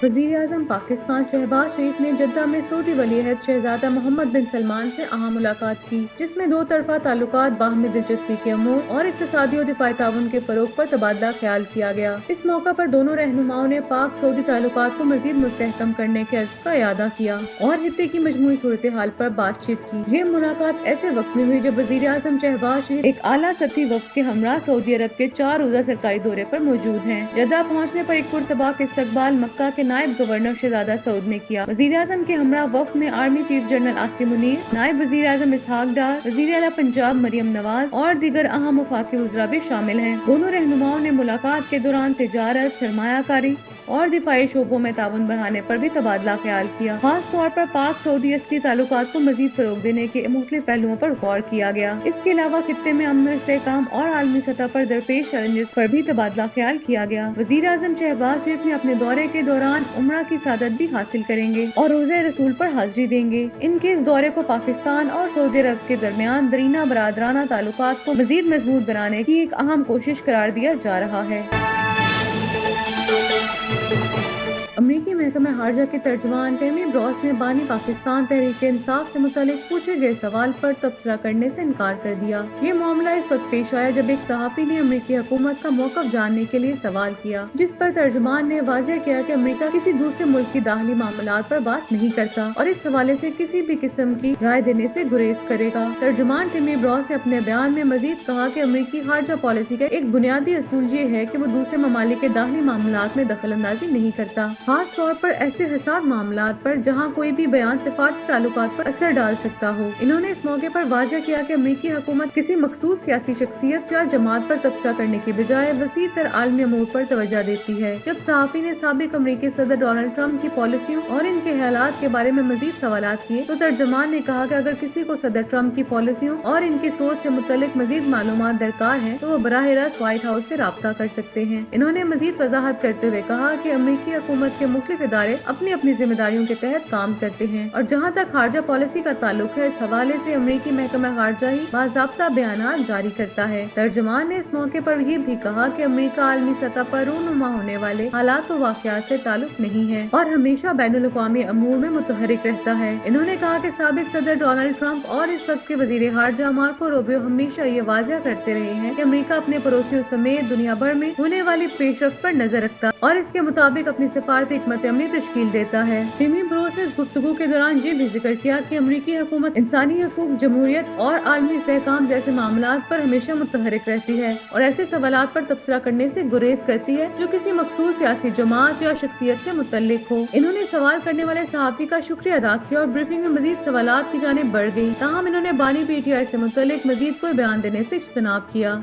वजीर आजम पाकिस्तान शहबाज शरीफ ने जद्दा में सऊदी वलीअहद शहजादा मोहम्मद बिन सलमान से अहम मुलाकात की, जिसमें दो तरफा ताल्लुकात, बाहमी दिलचस्पी के अमूर और इक़्तिसादी और दिफाई ताउन के फरोग पर तबादला ख्याल किया गया। इस मौका पर दोनों रहनुमाओं ने पाक सऊदी ताल्लुकात को मजीद मुस्तहकम करने के अज़्म का इयादा किया और हित्ते की मजमूई सूरत हाल पर बातचीत की। ये मुलाकात ऐसे वक्त में हुई जब वजीर आजम शहबाज शरीफ एक आला सतही वफ़द के हमरा सऊदी अरब के 4 रोज़ा सरकारी दौरे पर मौजूद हैं। जद्दा पहुँचने पर एक पुरतबाक इस्तकबाल मक्का के नायब गवर्नर शहजादा सऊद ने किया। वजीर आजम के हमरा वफ़द में army chief general Asim Munir, नायब वजीर आजम इसहाक डार, वजीर आला पंजाब मरियम नवाज और दीगर अहम वफाकी वज़रा भी शामिल हैं। दोनों रहनुमाओं ने मुलाकात के दौरान तिजारत, सरमायाकारी और दिफाई शोबों में ताउन बढ़ाने पर भी तबादला ख्याल किया। खास तौर पर पाक सऊदी अस्करी ताल्लुकात को मजीद फरोग देने के मुख्तलिफ पहलुओं पर गौर किया गया। इसके अलावा खित्ते में अमन इस्तेहकाम और आलमी सतह पर दरपेश चैलेंजेस पर भी तबादला ख्याल किया गया। वजीर आजम शहबाज शरीफ ने अपने दौरे के दौरान उम्रा की सादत भी हासिल करेंगे और रोज़े रसूल पर हाजिरी देंगे। इनके इस दौरे को पाकिस्तान और सऊदी अरब के दरमियान दरीना बरादराना ताल्लुकात को मजीद मजबूत बनाने की एक अहम कोशिश करार दिया जा रहा है। अमरीकी महकमा खारजा के तर्जुमान टेमी ब्रॉस ने बानी पाकिस्तान तहरीक इंसाफ से मुतालिक पूछे गए सवाल पर तबसरा करने से इनकार कर दिया। ये मामला इस वक्त पेश आया जब एक सहाफ़ी ने अमरीकी हुकूमत का मौक़िफ़ जानने के लिए सवाल किया, जिस पर तर्जुमान ने वाज़ेह किया कि अमरीका किसी दूसरे मुल्क की दाखिली मामलात पर बात नहीं करता और इस हवाले से किसी भी किस्म की राय देने से गुरेज करेगा। तर्जुमान टेमी ब्रॉस ने अपने बयान में मजीद कहा कि अमरीकी खारजा पॉलिसी का एक बुनियादी असूल ये है कि वो दूसरे ममालिक के दाखिली मामलात में दखल अंदाजी नहीं करता, खास तौर पर ऐसे हसास मामलात पर जहां कोई भी बयान सिफारती ताल्लुकात पर असर डाल सकता हो। इन्होंने इस मौके पर वाज़ेह किया कि अमरीकी हुकूमत किसी मखसूस सियासी शख्सियत या जमात पर तबसरा करने की बजाय वसी तर आलमी अमूर पर तवज्जो देती है। जब सहाफ़ी ने साबिक अमरीकी सदर डोनाल्ड ट्रंप की पॉलिसियों और इनके ख्यालात के बारे में मजीद सवालात किए तो तर्जुमान ने कहा कि अगर किसी को सदर ट्रंप की पॉलिसियों और इनकी सोच से मुतल्लिक मजीद मालूमात दरकार है तो वो बराह रास्त व्हाइट हाउस से राब्ता कर सकते हैं। इन्होंने मजीद वजाहत करते हुए कहा कि अमरीकी हुकूमत के मुख्तलिफ इदारे अपनी अपनी जिम्मेदारियों के तहत काम करते हैं और जहाँ तक खारजा पॉलिसी का ताल्लुक है, इस हवाले से अमरीकी महकमा खारजा ही बाज़ाब्ता बयानात जारी करता है। तर्जुमान ने इस मौके पर ये भी कहा कि अमरीका आलमी सतह पर रूनुमा होने वाले हालात व वाक़यात से ताल्लुक नहीं है और हमेशा बैनुल अक़वामी अमूर में मुतहरिक रहता है। इन्होंने कहा कि साबिक सदर डोनाल्ड ट्रंप और इस वक्त के वज़ीर खारजा मार्को रूबियो हमेशा ये वाज़ेह करते रहे हैं कि अमरीका अपने पड़ोसियों समेत दुनिया भर में होने वाली पेशरफ्त पर नजर रखता और इसके मुताबिक अपनी सिफारती हिकमत अमली तश्कील देता है। टीमी ब्रोस ने इस गुफ्तगू के दौरान ये भी जिक्र किया कि अमरीकी हुकूमत इंसानी हकूक, जमहूरियत और आलमी इस्तेहकाम जैसे मामलात पर हमेशा मुतहरिक रहती है और ऐसे सवालात पर तबसरा करने से गुरेज करती है जो किसी मखसूस सियासी जमात या शख्सियत से मुतल्लिक हो। इन्होंने सवाल करने वाले सहाफ़ी का शुक्रिया अदा किया और ब्रीफिंग में मजीद सवालात की जानिब बढ़ गयी। ताहम इन्होंने बानी PTI से मुतल्लिक मजीद कोई बयान देने से इज्तनाब किया।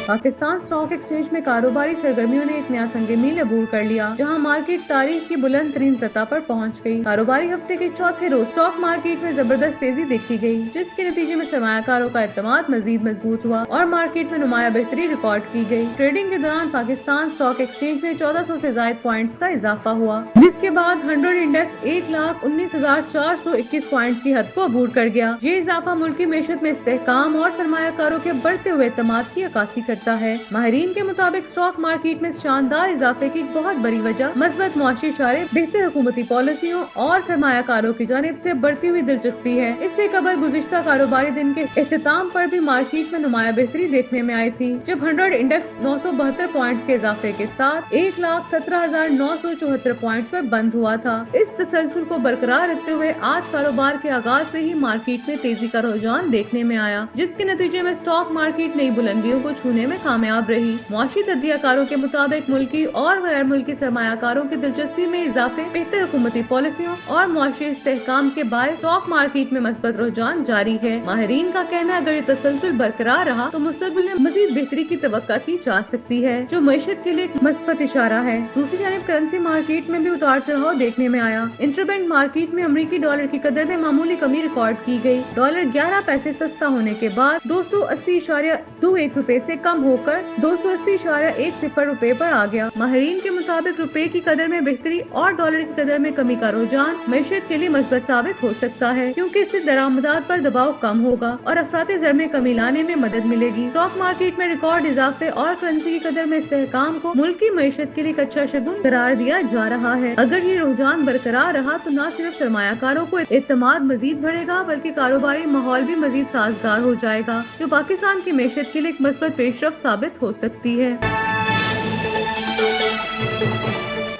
पाकिस्तान स्टॉक एक्सचेंज में कारोबारी सरगर्मियों ने एक नया संग मील अबूर कर लिया, जहां मार्केट तारीख की बुलंद तरीन सतह पर पहुंच गई। कारोबारी हफ्ते के चौथे रोज स्टॉक मार्केट में जबरदस्त तेजी देखी गई, जिसके नतीजे में सरमायाकारों का एतमाद मजीद मजबूत हुआ और मार्केट में नुमाया बेहतरी रिकॉर्ड की गई। ट्रेडिंग के दौरान पाकिस्तान स्टॉक एक्सचेंज में 1400 से ज्यादा पॉइंट्स का इजाफा हुआ, जिसके बाद 100 इंडेक्स 1,19,421 पॉइंट्स की हद को अबूर कर गया। ये इजाफा मुल्की मेशत में इस्तेहकाम और सरमायाकारों के बढ़ते हुए एतमाद की अक्कासी करता है। माहिरीन के मुताबिक स्टॉक मार्केट में शानदार इजाफे की बहुत बड़ी वजह मज़बूत मुआशी इशारे, बेहतर हुकूमती पॉलिसियों और सरमायाकारों की जानिब से बढ़ती हुई दिलचस्पी है। इससे कबल गुज़िश्ता कारोबारी दिन के इख्तिताम पर भी मार्केट में नुमाया बेहतरी देखने में आई थी, जब 100 इंडेक्स 972 पॉइंट्स के इजाफे के साथ 1,17,974 पॉइंट्स पर बंद हुआ था। इस तसलसल को बरकरार रखते हुए आज कारोबार के आगाज से ही मार्केट में तेजी का रुझान देखने में आया, जिसके नतीजे में स्टॉक मार्केट नई बुलंदियों को छूने में कामयाब रही। मुआशी तज्जियाकारों के मुताबिक मुल्की और गैर मुल्की सरमायाकारों की दिलचस्पी में इजाफे, बेहतर हुकूमती पॉलिसियों और मुआशी इस्तेहकाम के बायस स्टॉक मार्केट में मस्बत रुझान जारी है। माहिरीन का कहना है अगर ये तसलसल बरकरार रहा तो मुस्तकबिल में मजीद बेहतरी की तवक्का की जा सकती है, जो मईशत के लिए एक मस्बत इशारा है। दूसरी जानिब करेंसी मार्केट में भी उतार चढ़ाव देखने में आया। इंटरबैंक मार्केट में अमरीकी डॉलर की कदर में मामूली कमी रिकॉर्ड की गई। डॉलर 11 पैसे सस्ता होने के बाद 280.21 रुपए से कम कम होकर 280.10 रुपए पर आ गया। माहिरीन के मुताबिक रुपए की कदर में बेहतरी और डॉलर की कदर में कमी का रुझान मैशत के लिए मस्बत साबित हो सकता है, क्योंकि इससे दरामदात पर दबाव कम होगा और अफराते ज़र में कमी लाने में मदद मिलेगी। स्टॉक मार्केट में रिकॉर्ड इजाफे और करेंसी की कदर में इस्तेहकाम को मुल्की मैशत के लिए कच्चा शगुन करार दिया जा रहा है। अगर ये रुझान बरकरार रहा तो न सिर्फ सरमायाकारों को एतमाद मजीद बढ़ेगा, बल्कि कारोबारी माहौल भी मजीद साजगार हो जाएगा, जो पाकिस्तान की मैशत के लिए एक मस्बत पेशरफ्त साबित हो सकती है।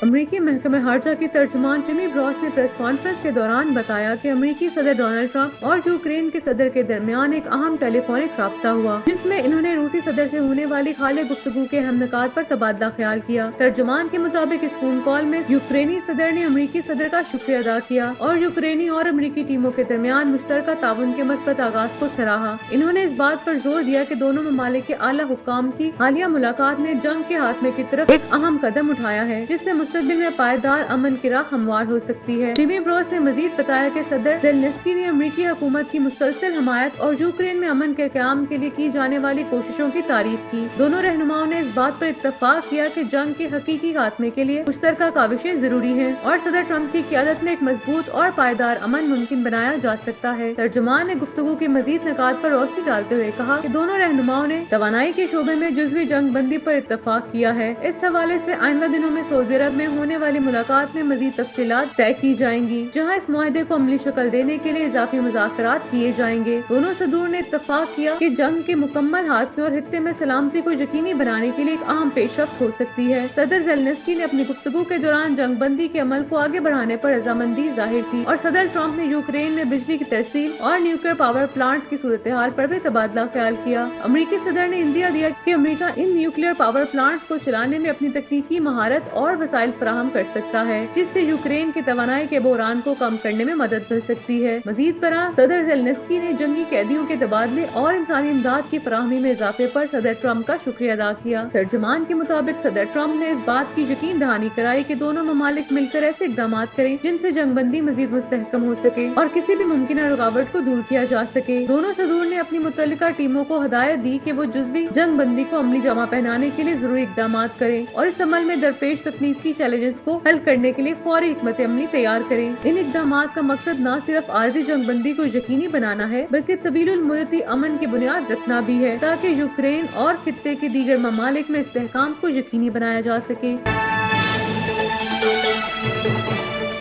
अमरीकी महकमे हार्जा की तर्जुमान टिमी ब्रॉस ने प्रेस कॉन्फ्रेंस के दौरान बताया कि अमरीकी सदर डोनाल्ड ट्रंप और यूक्रेन के सदर के दरमियान एक अहम टेलीफोनिक राब्ता हुआ, जिसमें इन्होंने रूसी सदर से होने वाली हाल गुफ्तगू के अहम निकात पर तबादला ख्याल किया। तर्जुमान के मुताबिक इस फोन कॉल में यूक्रेनी सदर ने अमरीकी सदर का शुक्रिया अदा किया और यूक्रेनी और अमरीकी टीमों के दरमियान मुश्तरका ताउन के मस्बत आगाज को सराहा। इन्होंने इस बात पर जोर दिया कि दोनों ममालिक के आला हुक्काम की हालिया मुलाकात ने जंग के खात्मे की तरफ एक अहम कदम उठाया है, जिससे मुस्तकबिल में पायदार अमन की राह हमवार हो सकती है। टिमी ब्रॉस ने मजीद बताया कि सदर ज़ेलेंस्की ने अमरीकी हुकूमत की मुसलसल हमायत और यूक्रेन में अमन के क़याम के लिए की जाने वाली कोशिशों की तारीफ की। दोनों रहनुमाओं ने इस बात पर इत्तफाक किया कि जंग के हकीकी खात्मे के लिए मुश्तरका काविशें जरूरी है और सदर ट्रंप की क़यादत में एक मजबूत और पायदार अमन मुमकिन बनाया जा सकता है। तर्जुमान ने गुफ्तगू के मजीद निकात पर रोशनी डालते हुए कहा कि दोनों रहनुमाओं ने तवानाई के शोबे में जुज़वी जंग बंदी पर इत्तफाक किया है। इस हवाले से आइंदा दिनों में सऊदी अरब में होने वाली मुलाकात में मजीद तफसीलात तय की जाएंगी, जहां इस मुआहदे को अमली शक्ल देने के लिए इजाफी मुज़ाकरात किए जाएंगे। दोनों सदूर ने इत्तफाक किया कि जंग के मुकम्मल हाथ में और हित्ते में सलामती को यकीनी बनाने के लिए एक अहम पेशरफ्त हो सकती है। सदर ज़ेलेंस्की ने अपनी गुफ्तगू के दौरान जंग बंदी के अमल को आगे बढ़ाने पर रजामंदी जाहिर की और सदर ट्रंप ने यूक्रेन में बिजली की तरसील और न्यूक्लियर पावर प्लांट्स की सूरत हाल पर भी तबादला ख्याल किया। अमरीकी सदर ने इंदिया दिया कि अमरीका इन न्यूक्लियर पावर प्लांट्स को चलाने में अपनी तकनीकी महारत और वसाइल फराहम कर सकता है, जिससे यूक्रेन के तवानाई के बहरान को कम करने में मदद मिल सकती है। मजीद बरआं सदर ज़ेलेंस्की ने जंगी कैदियों के तबादले और इंसानी इमदाद की फराहमी में इजाफे पर सदर ट्रंप का शुक्रिया अदा किया। तर्जुमान के मुताबिक सदर ट्रंप ने इस बात की यकीन दहानी कराई कि दोनों ममालिक मिलकर ऐसे इकदाम करें जिनसे जंगबंदी मजीद मुस्तहकम हो सके और किसी भी मुमकिन रुकावट को दूर किया जा सके। दोनों सदूर ने अपनी मुतल्लिका टीमों को हदायत दी कि वो जुज़वी जंग बंदी को अमली जामा पहनाने के लिए जरूरी इकदाम करें और इस अमल में दरपेश तकनीकी चैलेंजेस को हल करने के लिए फौरी हिकमत अमली तैयार करें। इन इकदामात का मकसद न सिर्फ आर्जी जंगबंदी को यकीनी बनाना है, बल्कि तवीलुल मुद्दती अमन की बुनियाद रखना भी है, ताकि यूक्रेन और खित्ते के दीगर ममालिक में इस्तेहकाम को यकीनी बनाया जा सके।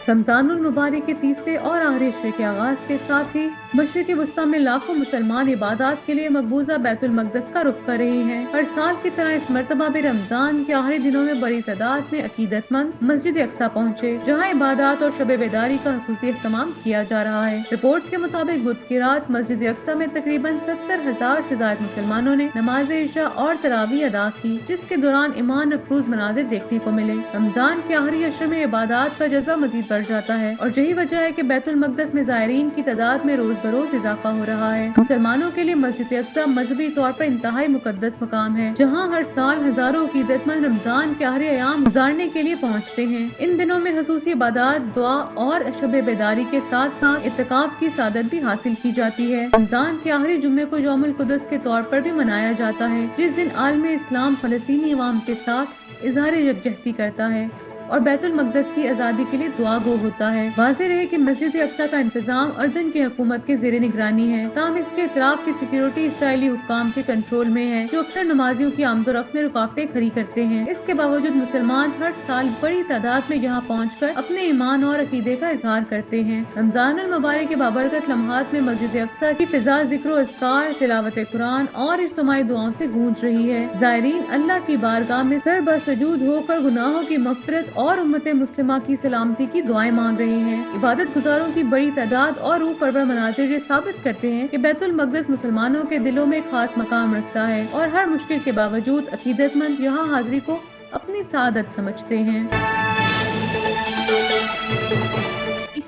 रमजानुल मुबारक के तीसरे और आखिरी हिस्से के आगाज के साथ ही मशरिक़ वस्ता में लाखों मुसलमान इबादत के लिए मकबूजा बैतुल मक़दस का रुख कर रहे हैं। हर साल की तरह इस मरतबा भी रमजान के आखिरी दिनों में बड़ी तादाद में अकीदतमंद मस्जिद अक्सा पहुँचे, जहाँ इबादत और शब बेदारी का खुसूसी एहतमाम किया जा रहा है। रिपोर्ट्स के मुताबिक बुध की रात मस्जिद अक्सा में तकरीबन 70,000 से ज्यादा मुसलमानों ने नमाज इशा और तरावी अदा की, जिसके दौरान ईमान अफरोज मनाजिर देखने को मिले। रमजान के आखिरी अशर में इबादत का जज्बा मजीद बढ़ जाता है और यही वजह है कि बैतुल मक़दस में ज़ायरीन की तादाद में रोज बरोज इजाफा हो रहा है। मुसलमानों के लिए मस्जिद अक्सा मजहबी तौर पर इंतहाई मुकद्दस मकाम है, जहाँ हर साल हजारों अकीदतमंद रमजान के आखिरी अयाम गुजारने के लिए पहुँचते हैं। इन दिनों में खुसूसी इबादत, दुआ और शब बेदारी के साथ साथ इत्तिकाफ की सादत भी हासिल की जाती है। रमजान के आखिरी जुम्मे को यौमुल कुद्स के तौर पर भी मनाया जाता है, जिस दिन आलम इस्लाम फलस्तीनी अवाम के साथ इजहार यकजहती करता है और बैतुल मक़दस की आज़ादी के लिए दुआ गो होता है। वाज़ेह रहे कि मस्जिद अक्सा का इंतजाम अर्दन की हुकूमत के ज़ेरे निगरानी है, ताहम इसके इतराफ की सिक्योरिटी इसराइली हुक्काम के कंट्रोल में है, जो अक्सर नमाजियों की आमदोरफ्त में रुकावटें खड़ी करते हैं। इसके बावजूद मुसलमान हर साल बड़ी तादाद में यहाँ पहुँच कर अपने ईमान और अकीदे का इजहार करते हैं। रमजानुल मुबारक के बाबरकत लम्हात में मस्जिद अक्सा की फिजा ज़िक्र अज़कार, तिलावत कुरान और इज्तिमाई दुआओं से गूंज रही है। ज़ायरीन अल्लाह की बारगाह में सर बसजूद होकर गुनाहों की मग़फ़िरत और उम्मत मुस्लिमा की सलामती की दुआएं मांग रहे हैं। इबादत गुजारों की बड़ी तादाद और रूह परवर मनाजिर ये साबित करते हैं कि बैतुल मक़दस मुसलमानों के दिलों में खास मकाम रखता है और हर मुश्किल के बावजूद अकीदतमंद यहाँ हाजिरी को अपनी सादत समझते हैं।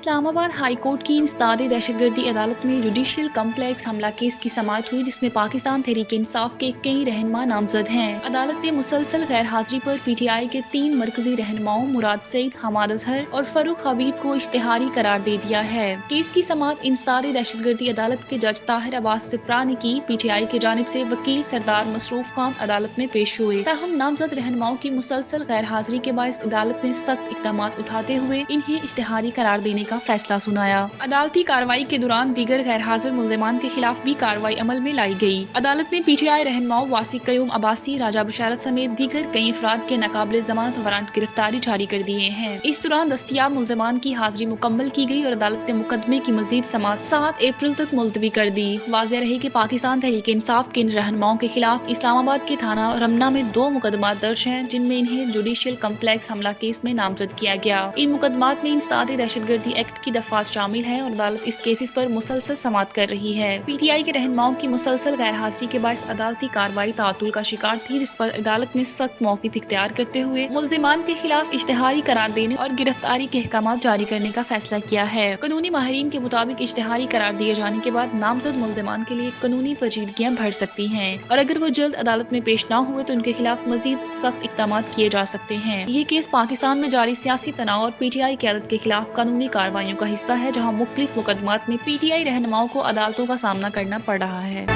اسلام آباد ہائی کورٹ کی انسداد دہشت گردی عدالت میں جوڈیشل کمپلیکس حملہ کیس کی سماعت ہوئی، جس میں پاکستان تحریک انصاف کے کئی رہنما نامزد ہیں۔ عدالت نے مسلسل غیر حاضری پر پی ٹی آئی کے 3 مرکزی رہنماؤں مراد سعید، حماد اظہر اور فاروق حبیب کو اشتہاری قرار دے دیا ہے۔ کیس کی سماعت انسداد دہشت گردی عدالت کے جج طاہر عباس سپرا نے کی۔ پی ٹی آئی کی جانب سے وکیل سردار مصروف خان عدالت میں پیش ہوئے، تاہم نامزد رہنماؤں کی مسلسل غیر حاضری کے باعث عدالت نے سخت اقدامات اٹھاتے ہوئے انہیں اشتہاری قرار دینے کا فیصلہ سنایا۔ عدالتی کارروائی کے دوران دیگر غیر حاضر ملزمان کے خلاف بھی کارروائی عمل میں لائی گئی۔ عدالت نے پی ٹی آئی رہنماؤں واسق قیوم عباسی، راجہ بشارت سمیت دیگر کئی افراد کے ناقابل ضمانت وارنٹ گرفتاری جاری کر دیے ہیں۔ اس دوران دستیاب ملزمان کی حاضری مکمل کی گئی اور عدالت نے مقدمے کی مزید سماعت 7 اپریل تک ملتوی کر دی۔ واضح رہے کہ پاکستان تحریک انصاف کے ان رہنماؤں کے خلاف اسلام آباد کے تھانہ رمنا میں 2 مقدمات درج ہیں، جن میں انہیں جوڈیشل کمپلیکس حملہ کیس میں نامزد کیا گیا۔ ان مقدمات میں انسداد دہشت گردی ایکٹ کی دفعات شامل ہیں اور عدالت اس کیسز پر مسلسل سماعت کر رہی ہے۔ پی ٹی آئی کے رہنماؤں کی مسلسل غیر حاضری کے باعث عدالتی کارروائی تعطل کا شکار تھی، جس پر عدالت نے سخت موقف اختیار کرتے ہوئے ملزمان کے خلاف اشتہاری قرار دینے اور گرفتاری کے احکامات جاری کرنے کا فیصلہ کیا ہے۔ قانونی ماہرین کے مطابق اشتہاری قرار دیے جانے کے بعد نامزد ملزمان کے لیے قانونی پیچیدگیاں بڑھ سکتی ہیں اور اگر وہ جلد عدالت میں پیش نہ ہوئے تو ان کے خلاف مزید سخت اقدامات کیے جا سکتے ہیں۔ یہ کیس پاکستان میں جاری سیاسی تناؤ اور پی ٹی آئی قیادت کے خلاف قانونی کارروائیوں کا حصہ ہے، جہاں مختلف مقدمات میں پی ٹی آئی رہنماؤں کو عدالتوں کا سامنا کرنا پڑ رہا ہے۔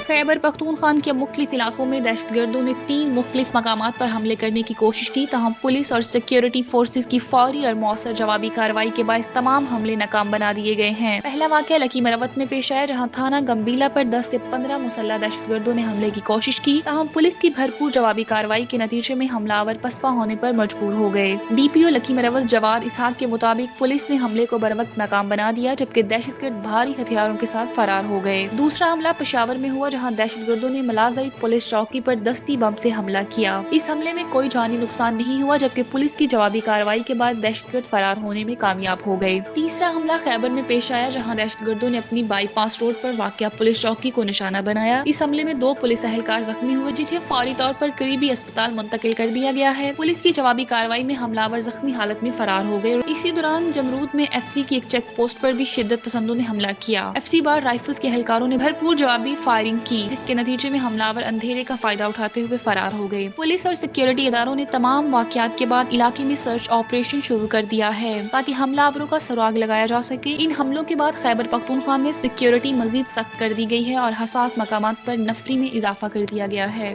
خیبر پختونخوا کے مختلف علاقوں میں دہشت گردوں نے 3 مختلف مقامات پر حملے کرنے کی کوشش کی، تاہم پولیس اور سیکیورٹی فورسز کی فوری اور مؤثر جوابی کارروائی کے باعث تمام حملے ناکام بنا دیے گئے ہیں۔ پہلا واقعہ لکی مروت میں پیش آیا، جہاں تھانہ گمبیلا پر 10 سے 15 مسلح دہشت گردوں نے حملے کی کوشش کی، تاہم پولیس کی بھرپور جوابی کارروائی کے نتیجے میں حملہ آور پسپا ہونے پر مجبور ہو گئے۔ ڈی پی او لکی مروت جواد اسحاق کے مطابق پولیس نے حملے کو بروقت ناکام بنا دیا، جبکہ دہشت گرد بھاری ہتھیاروں کے ساتھ فرار ہو گئے۔ دوسرا حملہ پشاور میں ہوا، جہاں دہشت گردوں نے ملازئی پولیس چوکی پر دستی بم سے حملہ کیا۔ اس حملے میں کوئی جانی نقصان نہیں ہوا، جبکہ پولیس کی جوابی کارروائی کے بعد دہشت گرد فرار ہونے میں کامیاب ہو گئے۔ تیسرا حملہ خیبر میں پیش آیا، جہاں دہشت گردوں نے اپنی بائی پاس روڈ پر واقع پولیس چوکی کو نشانہ بنایا۔ اس حملے میں 2 پولیس اہلکار زخمی ہوئے، جنہیں فوری طور پر قریبی اسپتال منتقل کر دیا گیا ہے۔ پولیس کی جوابی کارروائی میں حملہ آور زخمی حالت میں فرار ہو گئے۔ اسی دوران جمرود میں ایف سی کی ایک چیک پوسٹ پر بھی شدت پسندوں نے حملہ کیا۔ ایف سی بار رائفلز کے اہلکاروں نے بھرپور جوابی فائرنگ کی، جس کے نتیجے میں حملہ آور اندھیرے کا فائدہ اٹھاتے ہوئے فرار ہو گئے۔ پولیس اور سیکیورٹی اداروں نے تمام واقعات کے بعد علاقے میں سرچ آپریشن شروع کر دیا ہے تاکہ حملہ آوروں کا سراغ لگایا جا سکے۔ ان حملوں کے بعد خیبر پختونخوا میں سیکیورٹی مزید سخت کر دی گئی ہے اور حساس مقامات پر نفری میں اضافہ کر دیا گیا ہے۔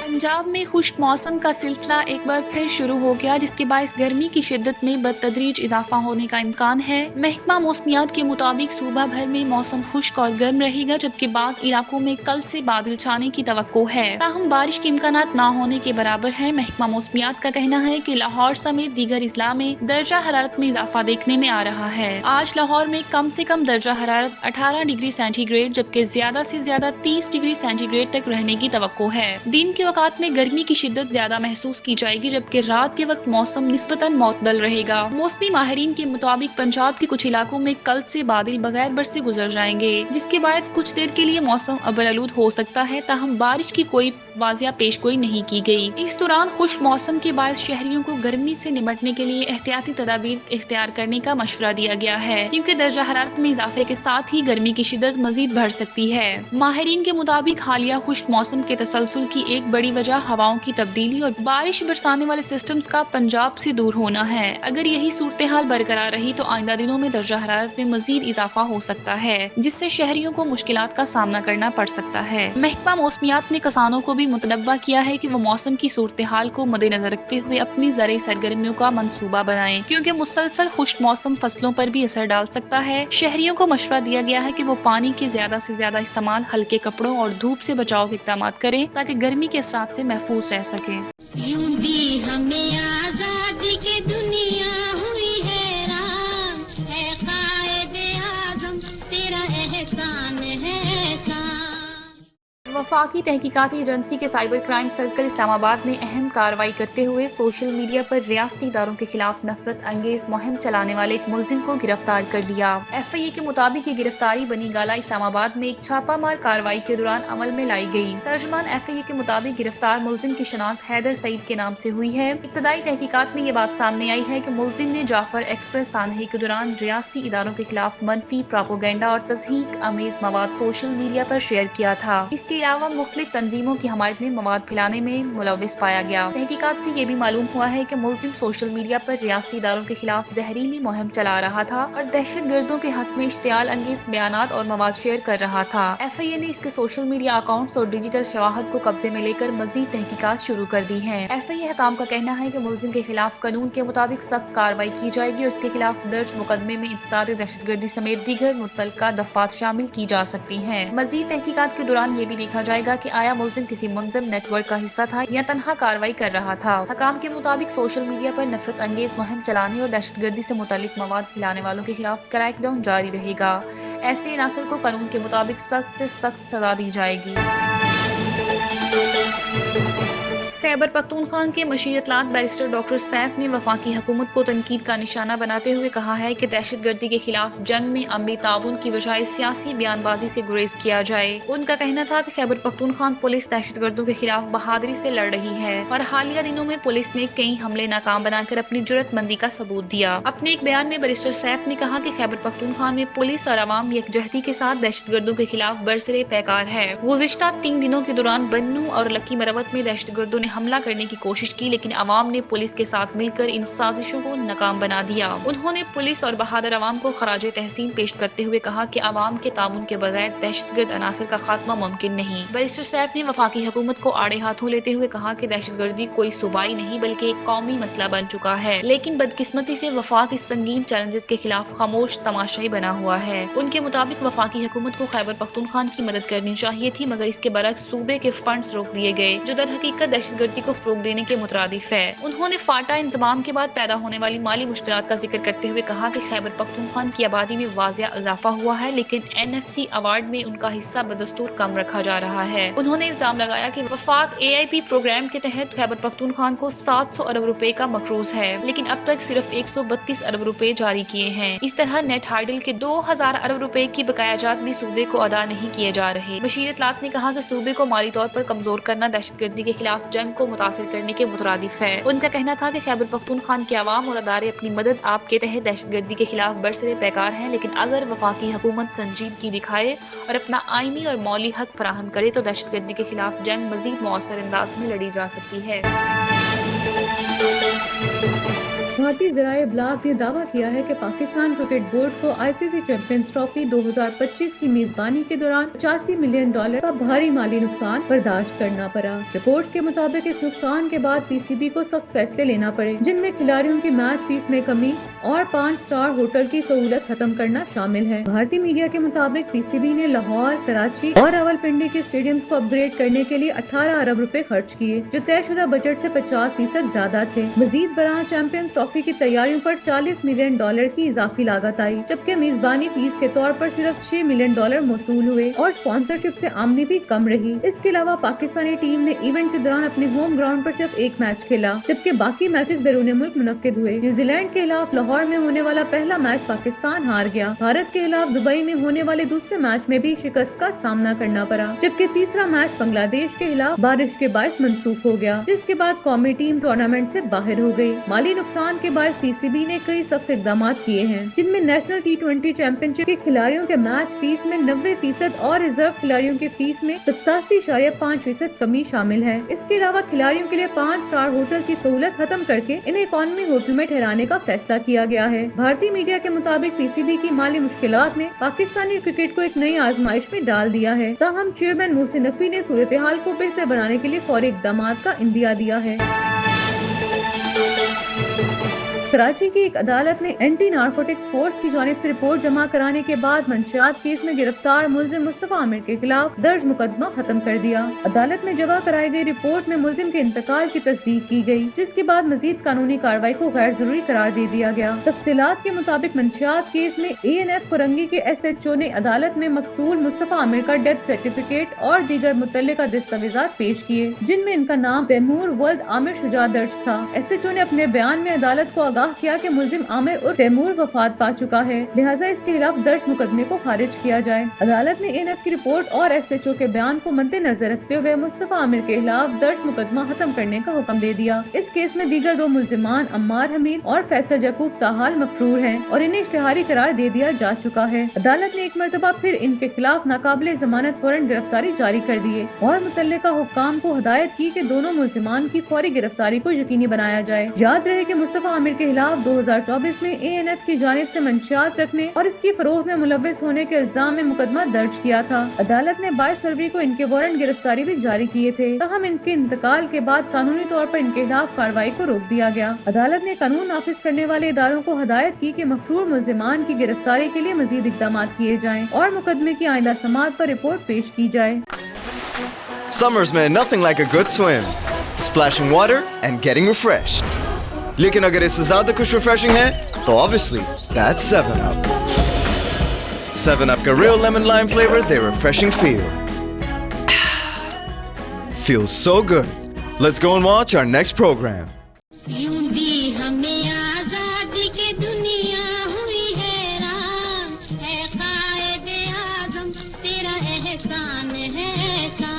پنجاب میں خشک موسم کا سلسلہ ایک بار پھر شروع ہو گیا، جس کے باعث گرمی کی شدت میں بتدریج اضافہ ہونے کا امکان ہے۔ محکمہ موسمیات کے مطابق صوبہ بھر میں موسم خشک اور گرم رہے گا، جبکہ بعض علاقوں میں کل سے بادل چھانے کی توقع ہے، تاہم بارش کے امکانات نہ ہونے کے برابر ہیں۔ محکمہ موسمیات کا کہنا ہے کہ لاہور سمیت دیگر اضلاع میں درجہ حرارت میں اضافہ دیکھنے میں آ رہا ہے۔ آج لاہور میں کم سے کم درجہ حرارت 18 ڈگری سینٹی گریڈ جبکہ زیادہ سے زیادہ 30 ڈگری سینٹی گریڈ تک رہنے کی توقع ہے۔ دن کے اوقات میں گرمی کی شدت زیادہ محسوس کی جائے گی، جبکہ رات کے وقت موسم نسبتاً معتدل رہے گا۔ موسمی ماہرین کے مطابق پنجاب کے کچھ علاقوں میں کل سے بادل بغیر برسے گزر جائیں گے، جس کے بعد کچھ دیر کے لیے موسم ابرآلود ہو سکتا ہے، تاہم بارش کی کوئی واضح پیشگوئی نہیں کی گئی۔ اس دوران خشک موسم کے باعث شہریوں کو گرمی سے نمٹنے کے لیے احتیاطی تدابیر اختیار کرنے کا مشورہ دیا گیا ہے، کیونکہ درجہ حرارت میں اضافے کے ساتھ ہی گرمی کی شدت مزید بڑھ سکتی ہے۔ ماہرین کے مطابق حالیہ خشک موسم کے تسلسل کی ایک بڑی وجہ ہواؤں کی تبدیلی اور بارش برسانے والے سسٹمز کا پنجاب سے دور ہونا ہے۔ اگر یہی صورتحال برقرار رہی تو آئندہ دنوں میں درجہ حرارت میں مزید اضافہ ہو سکتا ہے، جس سے شہریوں کو مشکلات کا سامنا کرنا پڑ سکتا ہے۔ محکمہ موسمیات نے کسانوں کو بھی متنبہ کیا ہے کہ وہ موسم کی صورتحال کو مد نظر رکھتے ہوئے اپنی زرعی سرگرمیوں کا منصوبہ بنائیں، کیونکہ مسلسل خشک موسم فصلوں پر بھی اثر ڈال سکتا ہے۔ شہریوں کو مشورہ دیا گیا ہے کہ وہ پانی کے زیادہ سے زیادہ استعمال، ہلکے کپڑوں اور دھوپ سے بچاؤ کے اقدامات کریں تاکہ گرمی کے اثرات سے محفوظ رہ سکیں۔ یوں بھی ہمیں آزادی کی دنیا ہوئی حیران، اے قائد اعظم تیرا احسان ہے احسان۔ वफाकी तहकीकाती एजेंसी के साइबर क्राइम सर्कल इस्लामाबाद ने अहम कार्रवाई करते हुए सोशल मीडिया पर रियासती इदारों के खिलाफ नफरत अंगेज मुहिम चलाने वाले एक मुलजिम को गिरफ्तार कर लिया। FIA के मुताबिक ये गिरफ्तारी बनी गाला इस्लामाबाद में एक छापामार कार्रवाई के दौरान अमल में लाई गई। तर्जुमान FIA के मुताबिक गिरफ्तार मुलजिम की शनाख्त हैदर सईद के नाम से हुई है। इब्तदाई तहकीकात में ये बात सामने आई है कि मुलजिम ने जाफर एक्सप्रेस सानही के दौरान रियासती इदारों के खिलाफ मनफी प्रोपोगेंडा और तज़हीक अमेज मवाद सोशल मीडिया पर शेयर किया था। इसके अलावा मुख्तलिफ तंजीमों की हमायत में मवाद फैलाने में मुलव्विस पाया गया। तहकीकात से ये भी मालूम हुआ है कि मुलजिम सोशल मीडिया पर रियासती इदारों के खिलाफ जहरीली मुहिम चला रहा था और दहशत गर्दों के हक में इश्तियाल अंगेज बयानात और मवाद शेयर कर रहा था। FIA ने इसके सोशल मीडिया अकाउंट्स और डिजिटल शवाहद को कब्जे में लेकर मजीद तहकीकात शुरू कर दी है। FIA हकाम का कहना है कि मुलजिम के खिलाफ कानून के मुताबिक सख्त कार्रवाई की जाएगी और इसके खिलाफ दर्ज मुकदमे में इंसदाद दहशतगर्दी समेत दीगर मुतल्लिका दफात शामिल की जा सकती हैं। मजीद तहकीकात के दौरान ये भी देखा जाएगा कि आया मुलजिम किसी मुनज़्ज़म नेटवर्क का हिस्सा था या तन्हा कार्रवाई कर रहा था। हकाम के मुताबिक सोशल मीडिया पर नफरत अंगेज मुहिम चलाने और दहशतगर्दी से मुतालिक मवाद फैलाने वालों के खिलाफ क्रैकडाउन जारी रहेगा। ऐसे अनासर को कानून के मुताबिक सख्त से सख्त सजा दी जाएगी। खैबर पख्तूनख्वा के मशीर इत्तलात बैरिस्टर डॉक्टर सैफ ने वफाकी हुकूमत को तनकीद का निशाना बनाते हुए कहा है कि दहशतगर्दी के खिलाफ जंग में अमली ताउन की बजाय सियासी बयानबाजी से गुरेज किया जाए। उनका कहना था कि खैबर पख्तूनख्वा पुलिस दहशतगर्दों के खिलाफ बहादुरी से लड़ रही है और हालिया दिनों में पुलिस ने कई हमले नाकाम बनाकर अपनी जुर्रतमंदी का सबूत दिया। अपने एक बयान में बैरिस्टर सैफ ने कहा कि खैबर पख्तूनख्वा में पुलिस और अवाम यकजहती के साथ दहशतगर्दों के खिलाफ बरसरे पैकार है। गुज़िश्ता 3 दिनों के दौरान बन्नू और लक्की मरवत में दहशतगर्दों ने हमला करने की कोशिश की, लेकिन अवाम ने पुलिस के साथ मिलकर इन साजिशों को नाकाम बना दिया। उन्होंने पुलिस और बहादुर अवाम को खराज तहसीन पेश करते हुए कहा कि अवाम के ताउन के बगैर दहशतगर्द अनासर का खात्मा मुमकिन नहीं। बैरिस्टर सैफ ने वफाकी हुकूमत को आड़े हाथों लेते हुए कहा कि दहशतगर्दी कोई सूबाई नहीं बल्कि एक कौमी मसला बन चुका है, लेकिन बदकिस्मती से वफाक इस संगीन चैलेंजेस के खिलाफ खामोश तमाशाई बना हुआ है। उनके मुताबिक वफाकी हुकूमत को खैबर पख्तूनख्वा की मदद करनी चाहिए थी, मगर इसके बरक्स सूबे के फंड्स रोक दिए गए जो दर हकीकत दहशतगर्दी को फरोग देने के मुतरादिफ है। उन्होंने फाटा इंजमाम के बाद पैदा होने वाली माली मुश्किलात का जिक्र करते हुए कहा कि खैबर पख्तूनख्वा की आबादी में वाज़िया इजाफा हुआ है, लेकिन NFC अवार्ड में उनका हिस्सा बदस्तूर कम रखा जा रहा है। उन्होंने इल्जाम लगाया कि वफाक AIP प्रोग्राम के तहत खैबर पख्तूनख्वा को 700 अरब रुपए का मकरूज है, लेकिन अब तक सिर्फ 132 अरब रुपए जारी किए हैं। इस तरह नेट हाइडल के 2000 अरब रुपए की बकायाजात भी सूबे को अदा नहीं किए जा रहे। बशीर इत्तलात ने कहा कि सूबे को माली तौर पर कमजोर करना दहशतगर्दी के खिलाफ जंग को मुतासिर करने के मुतरादिफ है। उनका कहना था कि खैबर पख्तूनख्वा के अवाम और अदारे अपनी मदद आप के तहत दहशतगर्दी के खिलाफ बरसरे पैकार हैं, लेकिन अगर वफाकी हुकूमत संजीदगी दिखाए और अपना आईनी और मौली हक फराहम करे तो दहशतगर्दी के खिलाफ जंग मजीद मौसर अंदाज में लड़ी जा सकती है। भारतीय ज़राए इब्लाग ने दावा किया है कि पाकिस्तान क्रिकेट बोर्ड को ICC चैंपियंस ट्रॉफी 2025 की मेजबानी के दौरान $85 मिलियन का भारी माली नुकसान बर्दाश्त करना पड़ा। रिपोर्ट्स के मुताबिक इस नुकसान के बाद PCB को सख्त फैसले लेना पड़े, जिनमें खिलाड़ियों की मैच फीस में कमी और 5 स्टार होटल की सहूलत खत्म करना शामिल है। भारतीय मीडिया के मुताबिक PCB ने लाहौर, कराची और रावलपिंडी के स्टेडियम्स को अपग्रेड करने के लिए 18 अरब रुपए खर्च किए, जो तयशुदा बजट से 50% ज्यादा थे। मजीद बराह चैंपियंस ट्रॉफी की तैयारियों पर $40 मिलियन की इजाफी लागत आई, जबकि मेजबानी फीस के तौर पर सिर्फ $6 मिलियन मौसूल हुए और स्पॉन्सरशिप से आमदनी भी कम रही। इसके अलावा पाकिस्तानी टीम ने इवेंट के दौरान अपने होम ग्राउंड पर सिर्फ एक मैच खेला, जबकि बाकी मैचेस बैरून मुल्क मुनक्किद हुए। न्यूजीलैंड के खिलाफ लाहौर में होने वाला पहला मैच पाकिस्तान हार गया। भारत के खिलाफ दुबई में होने वाले दूसरे मैच में भी शिकस्त का सामना करना पड़ा, जबकि तीसरा मैच बांग्लादेश के खिलाफ बारिश के बायस मंसूख हो गया, जिसके बाद कौमी टीम टूर्नामेंट से बाहर हो गई। माली नुकसान के बाद PCB ने कई सख्त इकदाम किए हैं, जिनमें नेशनल T20 चैंपियनशिप के खिलाड़ियों के मैच फीस में 90% और रिजर्व खिलाड़ियों के फीस में 87.5% कमी शामिल है। इसके अलावा खिलाड़ियों के लिए 5 स्टार होटल की सहूलत खत्म करके इन्हें इकॉनमी होटल में ठहराने का फैसला किया गया है। भारतीय मीडिया के मुताबिक PCB की माली मुश्किलात ने पाकिस्तानी क्रिकेट को एक नई आजमाइश में डाल दिया है। ताहम चेयरमैन मोहसिन नकवी ने सूरत हाल को बेहतर बनाने के लिए फौरी इकदाम का इंदिया दिया है। کراچی کی ایک عدالت نے اینٹی نارکوٹکس فورس کی جانب سے رپورٹ جمع کرانے کے بعد منشیات کیس میں گرفتار ملزم مصطفیٰ عامر کے خلاف درج مقدمہ ختم کر دیا۔ عدالت میں جمع کرائی گئی رپورٹ میں ملزم کے انتقال کی تصدیق کی گئی، جس کے بعد مزید قانونی کارروائی کو غیر ضروری قرار دے دیا گیا۔ تفصیلات کے مطابق منشیات کیس میں ANF فرنگی کے SHO نے عدالت میں مقتول مصطفیٰ عامر کا ڈیتھ سرٹیفکیٹ اور دیگر متعلقہ دستاویزات پیش کیے، جن میں ان کا نام تیمور ولد عامر شجاع درج تھا۔ SHO نے اپنے بیان میں عدالت کو آگاہ کیا کہ ملزم عامر اور تیمور وفات پا چکا ہے، لہٰذا اس کے خلاف درج مقدمے کو خارج کیا جائے۔ عدالت نے ANF کی رپورٹ اور SHO کے بیان کو مد نظر رکھتے ہوئے مصطفیٰ عامر کے خلاف درج مقدمہ ختم کرنے کا حکم دے دیا۔ اس کیس میں دیگر 2 ملزمان عمار حمید اور فیصل یعقوب تاحال مفرور ہیں اور انہیں اشتہاری قرار دے دیا جا چکا ہے۔ عدالت نے ایک مرتبہ پھر ان کے خلاف ناقابل ضمانت وارنٹ گرفتاری جاری کر دیے اور متعلقہ حکام کو ہدایت کی کہ دونوں ملزمان کی فوری گرفتاری کو یقینی بنایا جائے۔ یاد رہے کہ مصطفیٰ عامر کے خلاف 2024 میں ANF کی جانب سے منشیات رکھنے اور اس کی فروخت میں ملوث ہونے کے الزام میں مقدمہ درج کیا تھا۔ عدالت نے 22 فروری کو ان کے وارنٹ گرفتاری بھی جاری کیے تھے، تاہم ان کے انتقال کے بعد قانونی طور پر ان کے خلاف کارروائی کو روک دیا گیا۔ عدالت نے قانون نافذ کرنے والے اداروں کو ہدایت کی کہ مفرور ملزمان کی گرفتاری کے لیے مزید اقدامات کیے جائیں اور مقدمے کی آئندہ سماعت پر رپورٹ پیش کی جائے۔ Summers میں nothing like a good swim, splashing water and getting refreshed. لیکن اگر اس سے زیادہ کچھ ریفریشنگ ہے تو obviously that's 7up. 7up کا real lemon lime flavor they refreshing feel. Feels so good. Let's go and watch our next program. یوں بھی ہمیں آزادی کی دنیا ہوئی حیران، ہے قائد اعظم تیرا احسان ہے احسان۔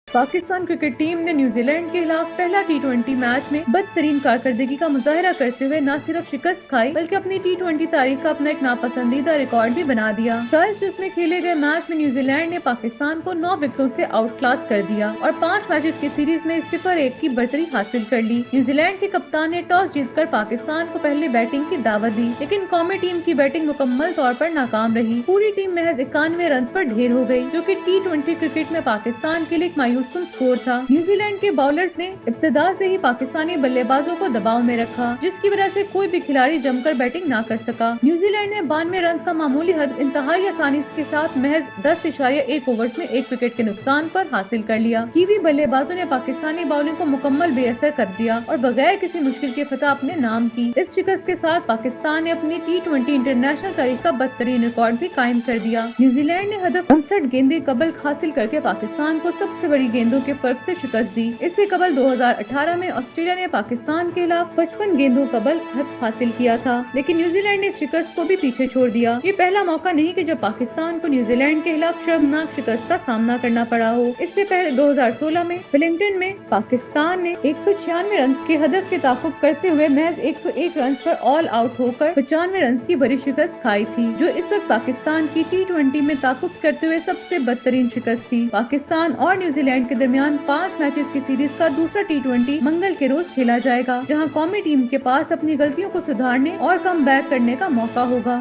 پاکستان کرکٹ ٹیم نے نیوزی لینڈ کے خلاف پہلا T20 میچ میں بدترین کارکردگی کا مظاہرہ کرتے ہوئے نہ صرف شکست کھائی بلکہ اپنی T20 تاریخ کا اپنا ایک ناپسندیدہ ریکارڈ بھی بنا دیا۔ جس میں کھیلے گئے میچ میں نیوزی لینڈ نے پاکستان کو 9 وکٹوں سے آؤٹ کلاس کر دیا اور 5 میچز کی سیریز میں 0-1 کی برتری حاصل کر لی۔ نیوزی لینڈ کے کپتان نے ٹاس جیت کر پاکستان کو پہلے بیٹنگ کی دعوت دی، لیکن قومی ٹیم کی بیٹنگ مکمل طور پر ناکام رہی۔ پوری ٹیم محض 91 رنز پر ڈھیر ہو گئی، جو کہ T20 کرکٹ میں پاکستان کے لیے ایک مایوس کن سکور تھا۔ نیوزی لینڈ کے باؤلرز نے ابتدا سے ہی پاکستانی بلے بازوں کو دباؤ میں رکھا، جس کی وجہ سے کوئی بھی کھلاڑی جم کر بیٹنگ نہ کر سکا۔ نیوزی لینڈ نے 92 رنز کا معمولی حد انتہائی آسانی کے ساتھ محض 10.1 اوورز میں 1 وکٹ کے نقصان پر حاصل کر لیا۔ کیوی بلے بازوں نے پاکستانی باؤلنگ کو مکمل بے اثر کر دیا اور بغیر کسی مشکل کے فتح اپنے نام کی۔ اس شکست کے ساتھ پاکستان نے اپنی T20 انٹرنیشنل تاریخ کا بدترین ریکارڈ بھی قائم کر دیا۔ نیوزی لینڈ نے ہدف 59 گیندیں قبل حاصل کر کے پاکستان کو سب سے بڑی گیندوں کے فرق سے شکست دی۔ اس سے قبل 2018 میں آسٹریلیا نے پاکستان کے خلاف 55 گیندوں قبل ہدف حاصل کیا تھا، لیکن نیوزی لینڈ نے اس شکست کو بھی پیچھے چھوڑ دیا۔ یہ پہلا موقع نہیں کہ جب پاکستان کو نیوزی لینڈ کے خلاف شرمناک شکست کا سامنا کرنا پڑا ہو۔ اس سے پہلے 2016 میں ویلنگٹن میں پاکستان نے 196 رنز کے ہدف کے تعاقب کرتے ہوئے محض 101 رنز پر آل آؤٹ ہو کر 95 رنز کی بڑی شکست کھائی تھی، جو اس وقت پاکستان کی T20 میں تعاقب کرتے ہوئے سب سے بدترین شکست تھی۔ پاکستان اور نیوزی لینڈ کے درمیان 5 میچز کی سیریز کا دوسرا T20 منگل کے روز کھیلا جائے گا، جہاں قومی ٹیم کے پاس اپنی غلطیوں کو سدھارنے اور کم بیک کرنے کا موقع ہوگا۔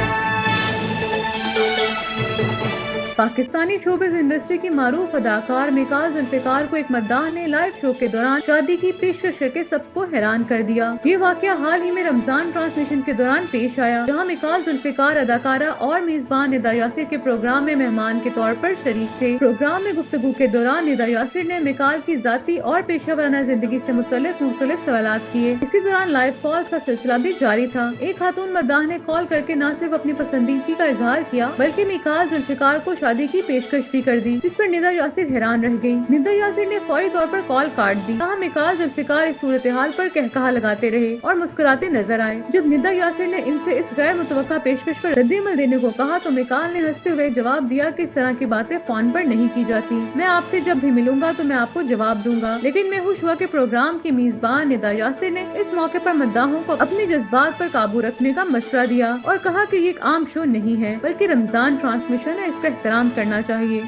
پاکستانی شوبز انڈسٹری کی معروف اداکار میکال ذوالفقار کو ایک مداح نے لائیو شو کے دوران شادی کی پیشکش کر کے سب کو حیران کر دیا۔ یہ واقعہ حال ہی میں رمضان ٹرانسمیشن کے دوران پیش آیا، جہاں میکال ذوالفقار اداکارہ اور میزبان ندا یاسر کے پروگرام میں مہمان کے طور پر شریک تھے۔ پروگرام میں گفتگو کے دوران ندا یاسر نے میکال کی ذاتی اور پیشہ ورانہ زندگی سے مختلف سوالات کیے۔ اسی دوران لائیو کالز کا سلسلہ بھی جاری تھا۔ ایک خاتون مداح نے کال کر کے نہ صرف اپنی پسندیدگی کا اظہار کیا بلکہ میکال ذوالفقار کو شادی کی پیشکش بھی کر دی، جس پر ندا یاسر حیران رہ گئی۔ ندا یاسر نے فوری طور پر کال کاٹ دی، تاہم میکال ذوالفقار اس صورتحال پر قہقہہ لگاتے رہے اور مسکراتے نظر آئے۔ جب ندا یاسر نے ان سے اس غیر متوقع پیشکش پر رد عمل دینے کو کہا تو میکال نے ہنستے ہوئے جواب دیا کہ اس طرح کی باتیں فون پر نہیں کی جاتی، میں آپ سے جب بھی ملوں گا تو میں آپ کو جواب دوں گا۔ لیکن میں خوش ہوا کہ پروگرام کی میزبان ندا یاسر نے اس موقع پر مداحوں کو اپنے جذبات پر قابو رکھنے کا مشورہ دیا اور کہا کہ یہ ایک عام شو نہیں ہے بلکہ رمضان ٹرانسمیشن ہے، اس کا احترام کرنا چاہیے۔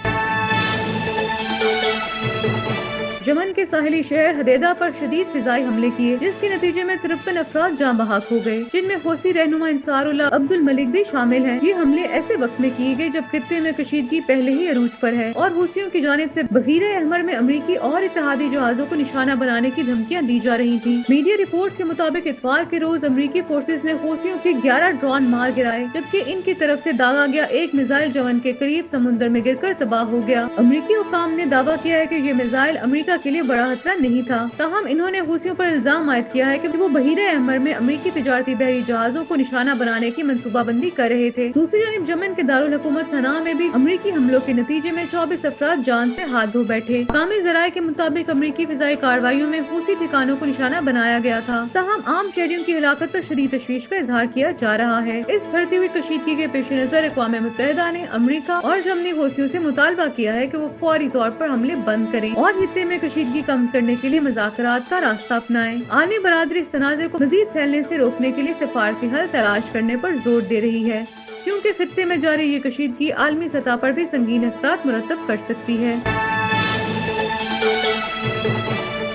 यमन के साहिली शहर हदेदा पर शदीद फिजाई हमले किए, जिसके नतीजे में 53 अफराद जान बहक हो गए, जिनमें हौसी रहनुमा इंसारुल्लाह अब्दुल मलिक भी शामिल हैं। ये हमले ऐसे वक्त में किए गए जब खित्ते में कशीदगी पहले ही अरूज पर है और हूसियों की जानिब से बहीरे अहमर में अमरीकी और इत्तेहादी जहाजों को निशाना बनाने की धमकियां दी जा रही थी। मीडिया रिपोर्ट्स के मुताबिक इतवार के रोज अमरीकी फोर्सेज ने हूसियों के 11 ड्रोन मार गिराए, जबकि इनकी तरफ से दागा गया एक मिसाइल यमन के करीब समुद्र में गिरकर तबाह हो गया। अमरीकी हुकाम ने दावा किया है कि ये मिसाइल अमेरिका के लिए बड़ा खतरा नहीं था, ताहम इन्होंने हूसियों पर इल्जाम आयद किया है कि वो बहीरे अहमर में अमरीकी तिजारती बहरी जहाजों को निशाना बनाने की मंसूबाबंदी कर रहे थे। दूसरी जानिब यमन के दारुल हुकूमत सना में भी अमरीकी हमलों के नतीजे में 24 अफराद जान से हाथ धो बैठे। मकामी ज़राए के मुताबिक अमरीकी फिजाई कार्रवाइयों में हूसी ठिकानों को निशाना बनाया गया था, ताहम आम शहरियों की हिलाकत पर शदीद तशवीश का इजहार किया जा रहा है। इस बढ़ती हुई कशीदगी के पेश नजर अक़वाम मुत्तहिदा ने अमरीका और यमनी हूसियों से मुतालबा किया है कि वो फौरी तौर पर हमले बंद करें और खित्ते में कशीदगी कम करने के लिए मुज़ाकरात का रास्ता अपनाएं। आलमी बरादरी इस तनाज़े को मजीद फैलने से रोकने के लिए सिफारती हल तलाश करने पर जोर दे रही है, क्योंकि खित्ते में जारी ये कशीदगी आलमी सतह पर भी संगीन असरात मुरतब कर सकती है।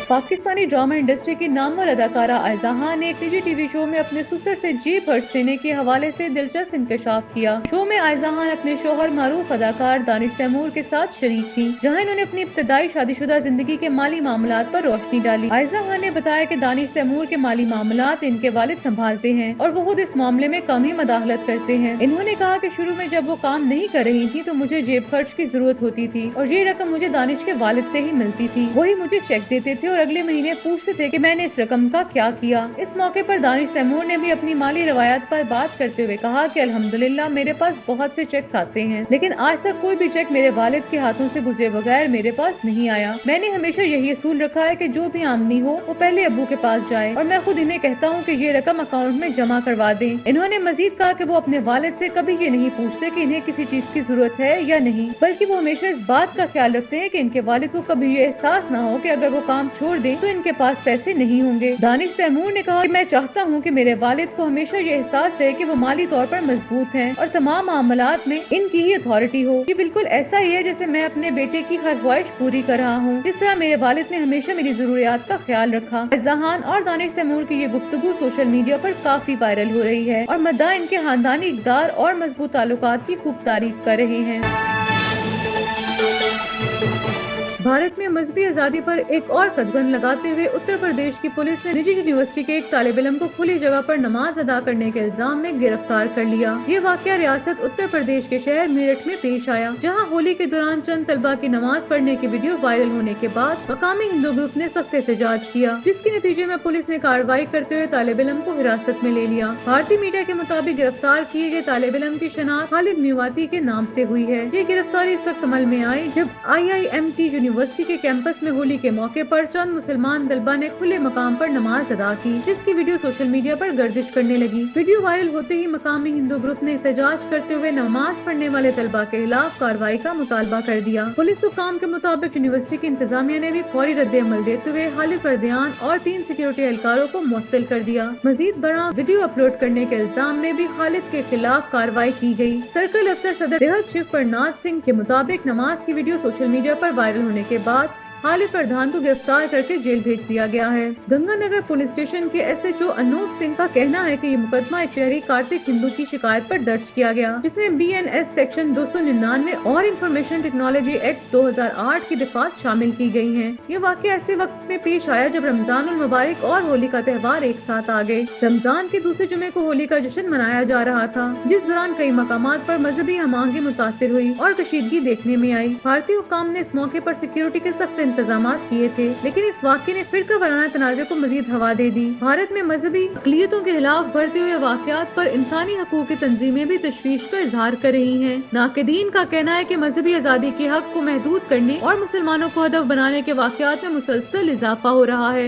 पाकिस्तानी ड्रामा इंडस्ट्री की नामवर अदाकारा आयजा खान ने एक निजी टीवी शो में अपने ससुर से जेब खर्च देने के हवाले से दिलचस्प इंकशाफ किया। शो में आयजा खान अपने शोहर मारूफ अदाकार दानिश तैमूर के साथ शरीक थी, जहां इन्होंने अपनी इब्तदाई शादीशुदा जिंदगी के माली मामलात पर रोशनी डाली। आयजा खान ने बताया कि दानिश तैमूर के माली मामलात इनके वालिद संभालते हैं और वो खुद इस मामले में कम ही मदाखलत करते हैं। इन्होंने कहा कि शुरू में जब वो काम नहीं कर रही थी तो मुझे जेब खर्च की जरूरत होती थी और ये रकम मुझे दानिश के वालिद से ही मिलती थी, वही मुझे चेक देते थे और अगले महीने पूछते थे कि मैंने इस रकम का क्या किया। इस मौके पर दानिश तैमूर ने भी अपनी माली रवायत पर बात करते हुए कहा कि अल्हम्दुलिल्लाह मेरे पास बहुत से चेक्स आते हैं, लेकिन आज तक कोई भी चेक मेरे वालिद के हाथों से गुजरे बगैर मेरे पास नहीं आया। मैंने हमेशा यही असूल रखा है कि जो भी आमदनी हो वो पहले अब्बू के पास जाए और मैं खुद इन्हें कहता हूँ कि ये रकम अकाउंट में जमा करवा दें। इन्होंने मजीद कहा कि वो अपने वालिद से कभी ये नहीं पूछते कि इन्हें किसी चीज की जरूरत है या नहीं, बल्कि वो हमेशा इस बात का ख्याल रखते हैं कि इनके वालिद को कभी ये एहसास न हो कि अगर वो काम छोड़ दें तो इनके पास पैसे नहीं होंगे। दानिश तैमूर ने कहा कि मैं चाहता हूँ कि मेरे वालिद को हमेशा ये एहसास रहे कि वो माली तौर पर मजबूत हैं और तमाम मामलात में इनकी ही अथॉरिटी हो। ये बिल्कुल ऐसा ही है जैसे मैं अपने बेटे की हर ख्वाहिश पूरी कर रहा हूँ, जिस तरह मेरे वालिद ने हमेशा मेरी जरूरियात का ख्याल रखा। जहान और दानिश तैमूर की ये गुफ्तगू सोशल मीडिया पर काफी वायरल हो रही है और मद्दा इनके खानदानी इक़दार और मजबूत ताल्लुकात की खूब तारीफ कर रहे हैं। भारत में मजहबी आज़ादी पर एक और कदगन लगाते हुए उत्तर प्रदेश की पुलिस ने निजी यूनिवर्सिटी के एक तालिब इल्म को खुली जगह पर नमाज अदा करने के इल्जाम में गिरफ्तार कर लिया। ये वाकया रियासत उत्तर प्रदेश के शहर मेरठ में पेश आया, जहां होली के दौरान चंद तलबा की नमाज पढ़ने की वीडियो वायरल होने के बाद मकामी हिंदू ग्रुप ने सख्त एहतजाज किया, जिसके नतीजे में पुलिस ने कार्रवाई करते हुए तालिब इल्म को हिरासत में ले लिया। भारतीय मीडिया के मुताबिक गिरफ्तार किए गए तालिब इल्म की शनाख्त खालिद मीवाती के नाम से हुई है। ये गिरफ्तारी इस वक्त अमल में आई जब IIMT यूनिवर्सिटी के कैंपस में होली के मौके पर चंद मुसलमान तलबा ने खुले मकाम पर नमाज अदा की, जिसकी वीडियो सोशल मीडिया पर गर्दिश करने लगी। वीडियो वायरल होते ही मकामी हिंदू ग्रुप ने एहतजाज करते हुए नमाज पढ़ने वाले तलबा के खिलाफ कार्रवाई का मुतालबा कर दिया। पुलिस हुकाम के मुताबिक यूनिवर्सिटी की इंतजामिया ने भी फौरी रद्द अमल देते हुए खालिद परदियान और 3 सिक्योरिटी एहलकारों को मुअत्तल कर दिया। मजीद बड़ा वीडियो अपलोड करने के इल्जाम में भी खालिद के खिलाफ कार्रवाई की गई। सर्कल अफसर सदर बेहद शिव प्रनाथ सिंह के मुताबिक नमाज की वीडियो सोशल मीडिया पर वायरल होने के बाद खालिद प्रधान को गिरफ्तार करके जेल भेज दिया गया है। गंगानगर पुलिस स्टेशन के SHO अनूप सिंह का कहना है कि ये मुकदमा एक शहरी कार्तिक हिंदू की शिकायत पर दर्ज किया गया, जिसमें BNS सेक्शन 299 और इंफॉर्मेशन टेक्नोलॉजी एक्ट 2008 की दफात शामिल की गई हैं। ये वाकया ऐसे वक्त में पेश आया जब रमजानुल मुबारक और होली का त्योहार एक साथ आ गए। रमजान के दूसरे जुमे को होली का जश्न मनाया जा रहा था, जिस दौरान कई मकामात पर मजहबी हमांगी मुतासिर हुई और कशीदगी देखने में आई। भारतीय हुकाम ने इस मौके पर सिक्योरिटी के सख्त इंतजामात किए थे, लेकिन इस वाक़ये ने फिरका वाराना तनाज़े को मजीद हवा दे दी। भारत में मजहबी अक़लियतों के खिलाफ बढ़ते हुए वाक़यात पर इंसानी हकूक़ की तंजीमें भी तशवीश का इजहार कर रही हैं। नाक़दीन का कहना है कि मजहबी आज़ादी के हक को महदूद करने और मुसलमानों को हदफ बनाने के वाक़यात में मुसलसल इजाफा हो रहा है।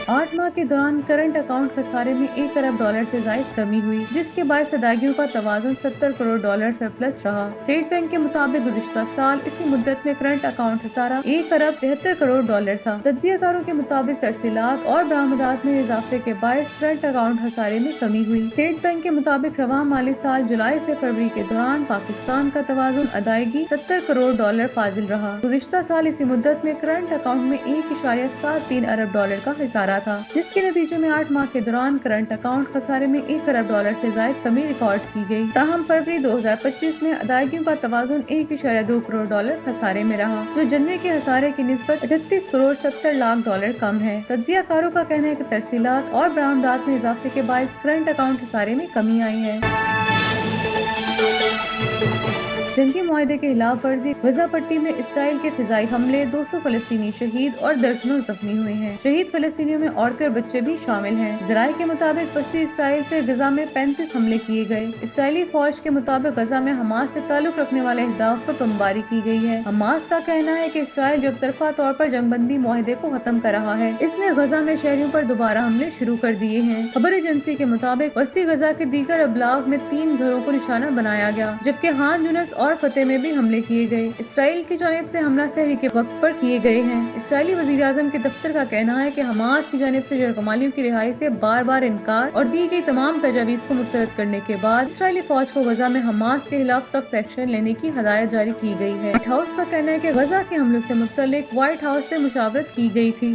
8 माह के दौरान करंट अकाउंट खसारे में $1 अरब से जायद कमी हुई, जिसके बायस अदायगियों का तवाज़ुन $70 करोड़ सरप्लस रहा। स्टेट बैंक के मुताबिक गुज़िश्ता साल इसी मुद्दत में करंट अकाउंट खसारा $1 अरब 73 करोड़ था। तज्ज़ियाकारों के मुताबिक तरसीलात और बरामदात में इजाफे के बायस करंट अकाउंट खसारे में कमी हुई। स्टेट बैंक के मुताबिक रवां माली साल जुलाई से फरवरी के दौरान पाकिस्तान का तवाज़ुन अदायगी $70 करोड़ फाजिल रहा। गुज़िश्ता साल इसी मुद्दत में करंट अकाउंट में $1.73 अरब का खसारा था, जिसके नतीजे में 8 माह के दौरान करंट अकाउंट खसारे में $1 अरब से जायद कमी रिकॉर्ड की गई। ताहम फरवरी 2025 में अदायगियों का तवाज़ुन $1.2 करोड़ खसारे में रहा, जो जनवरी के खसारे की निस्बत $38 करोड़ 70 लाख कम है। तज्ज़ियाकारों का कहना है कि तरसीलात और बरामदात में इजाफे के बायस करंट अकाउंट खसारे में कमी आई है। जंगी मुआहदे के खिलाफ वर्जी गजा पट्टी में इसराइल के फिजाई हमले, 200 फलस्तीनी शहीद और दर्जनों जख्मी हुए हैं। शहीद फलस्तीनियों में औरतें और बच्चे भी शामिल हैं। ज़राए के मुताबिक पश्चिमी इसराइल से गजा में 35 हमले किए गए। इसराइली फौज के मुताबिक गजा में हमास से ताल्लुक रखने वाले अहदाफ पर बमबारी की गई है। हमास का कहना है कि इसराइल एक तरफा तौर पर जंगबंदी मुआहदे को खत्म कर रहा है। इसने गजा में शहरियों पर दोबारा हमले शुरू कर दिए हैं। खबर एजेंसी के मुताबिक वस्ती गजा के दीगर अबलाग में 3 घरों को निशाना बनाया गया, जबकि खान यूनिस और फतेह में भी हमले किए गए। इसराइल की जानिब से हमला सहरी के वक्त पर किए गए हैं। इसराइली वज़ीर आज़म के दफ्तर का कहना है कि हमास की जानिब से जरगमालियों की रिहाई से बार बार इनकार और दी गई तमाम तजावीज़ को मुस्तरद करने के बाद इसराइली फौज को गजा में हमास के खिलाफ सख्त एक्शन लेने की हदायत जारी की गई है। व्हाइट हाउस का कहना है कि गजा के हमलों से मुतल्लिक व्हाइट हाउस से मुशावरत की गई थी।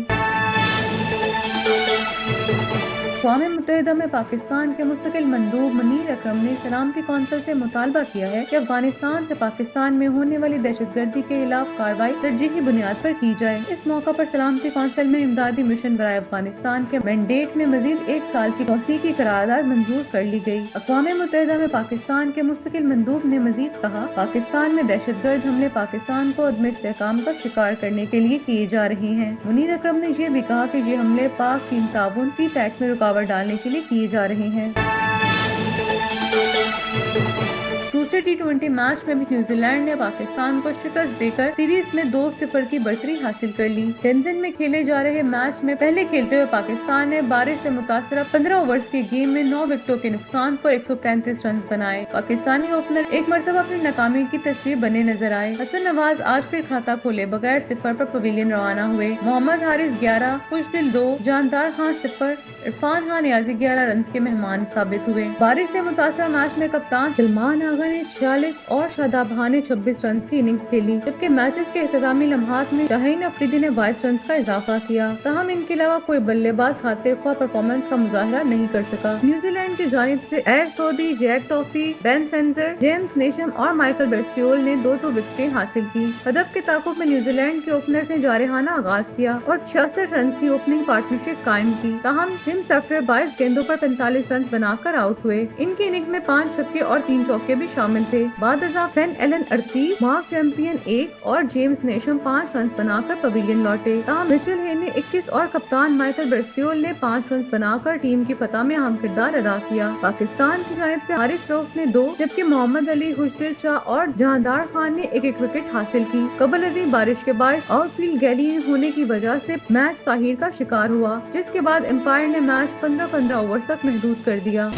अक़वाम मुत्तहिदा में पाकिस्तान के मुस्तकिल मंदूब मुनीर अकरम ने सलामती कौंसिल से मुतालबा किया है कि अफगानिस्तान से पाकिस्तान में होने वाली दहशतगर्दी के खिलाफ कार्रवाई तरजीही बुनियाद पर की जाए। इस मौका पर सलामती कौंसिल में इमदादी मिशन बराए अफगानिस्तान के मैंडेट में मजीद 1 साल की तौसीक़ की करारदाद मंजूर कर ली गई। अक़वाम मुत्तहिदा में पाकिस्तान के मुस्तकिल मंदूब ने मजीद कहा, पाकिस्तान में दहशतगर्द हमले पाकिस्तान को अदम इस्तेहकाम का शिकार करने के लिए किए जा रहे हैं। मुनीर अकरम ने यह भी कहा कि ये हमले पाक चीन ताउन सी पैक में रुकावट डालने के लिए किए जा रहे हैं। दूसरे T20 मैच में भी न्यूजीलैंड ने पाकिस्तान को शिकस्त देकर सीरीज में 2-0 की बढ़तरी हासिल कर ली। डेनजन में खेले जा रहे मैच में पहले खेलते हुए पाकिस्तान ने बारिश से मुतासरा 15 ओवर्स के गेम में 9 विकेटों के नुकसान पर 135 रन बनाए। पाकिस्तानी ओपनर एक मरतबा अपनी नाकामी की तस्वीर बने नजर आए। हसन नवाज आज फिर खाता खोले बगैर 0 पर पवेलियन रवाना हुए। मोहम्मद हारिस 11, खुशदिल 2, जानदार खान 0, इरफान खान नियाजी 11 रन के मेहमान साबित हुए। बारिश से मुतासरा मैच में कप्तान सलमान आगा ने 46 और शादाब खान ने 26 रन की इनिंग्स खेली, जबकि मैचेस के इख्तितामी लम्हात में शाहीन अफरीदी ने 22 रन का इजाफा किया। ताहम इनके अलावा कोई बल्लेबाज खातिर ख्वाह परफॉर्मेंस का मुजाहरा नहीं कर सका। न्यूजीलैंड की जानिब से एर Sodhi, Jack Duffy, Ben Sears, James Neesham और माइकल बेर्सियोल ने 2-2 विकेटें हासिल की। हदफ के ताकुब में न्यूजीलैंड के ओपनर्स ने जारहाना आगाज किया और 66 रन की ओपनिंग पार्टनरशिप कायम की। ताहम जिम सॉफ्टवेयर 22 गेंदों पर 45 रन बनाकर आउट हुए। इनकी इनिंग्स में 5 छक्के और 3 चौके भी शामिल थे। बादशाह बेन एलन 38, मार्क चैंपियन 1 और जेम्स नेशम 5 रन बनाकर पवेलियन लौटे। ताहम मिचेल हे ने 21 और कप्तान माइकल बेर्सियोल ने 5 रन बनाकर टीम की फतह में अहम किरदार अदा किया। पाकिस्तान की जानिब से हारिस रऊफ ने 2, जबकि मोहम्मद अली, खुशदिल शाह और जहांदार खान ने 1-1 विकेट हासिल की। कबल अजीम बारिश के बाद आउटफील्ड गैली होने की वजह से मैच ताहीर का शिकार हुआ, जिसके बाद एम्पायर ने मैच 15-15 ओवर तक महदूद कर दिया।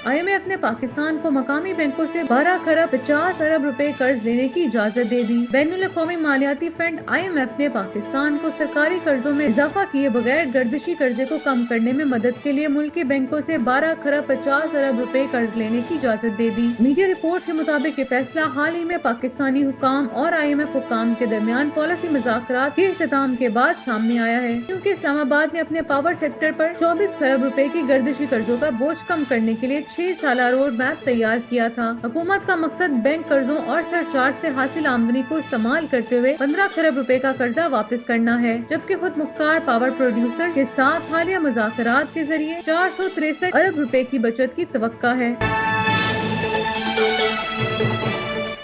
IMF ने पाकिस्तान को मकामी बैंकों से 12 खरब 50 अरब रुपए कर्ज लेने की इजाजत दे दी। बैनुल अक़वामी मालियाती फंड IMF ने पाकिस्तान को सरकारी कर्जों में इजाफा किए बगैर गर्दिशी कर्जे को कम करने में मदद के लिए मुल्की बैंकों से 12 खरब 50 अरब रुपए कर्ज लेने की इजाजत दे दी। मीडिया रिपोर्ट के मुताबिक ये फैसला हाल ही में पाकिस्तानी हुकाम और IMF हुकाम के दरमियान पॉलिसी मुज़ाकरात के इख्तिताम के बाद सामने आया है, क्योंकि इस्लामाबाद ने अपने पावर सेक्टर पर 24 खरब रुपए की गर्दिशी कर्जों का बोझ कम करने के लिए 6 साला रोड रोड मैप तैयार किया था। हुकूमत का मकसद बैंक कर्जों और सरचार्ज से हासिल आमदनी को इस्तेमाल करते हुए 15 खरब रुपए का कर्जा वापस करना है, जबकि खुद मुख्तार पावर प्रोड्यूसर के साथ हालिया मुज़ाकरात के जरिए 463 अरब रुपए की बचत की तवक्का है।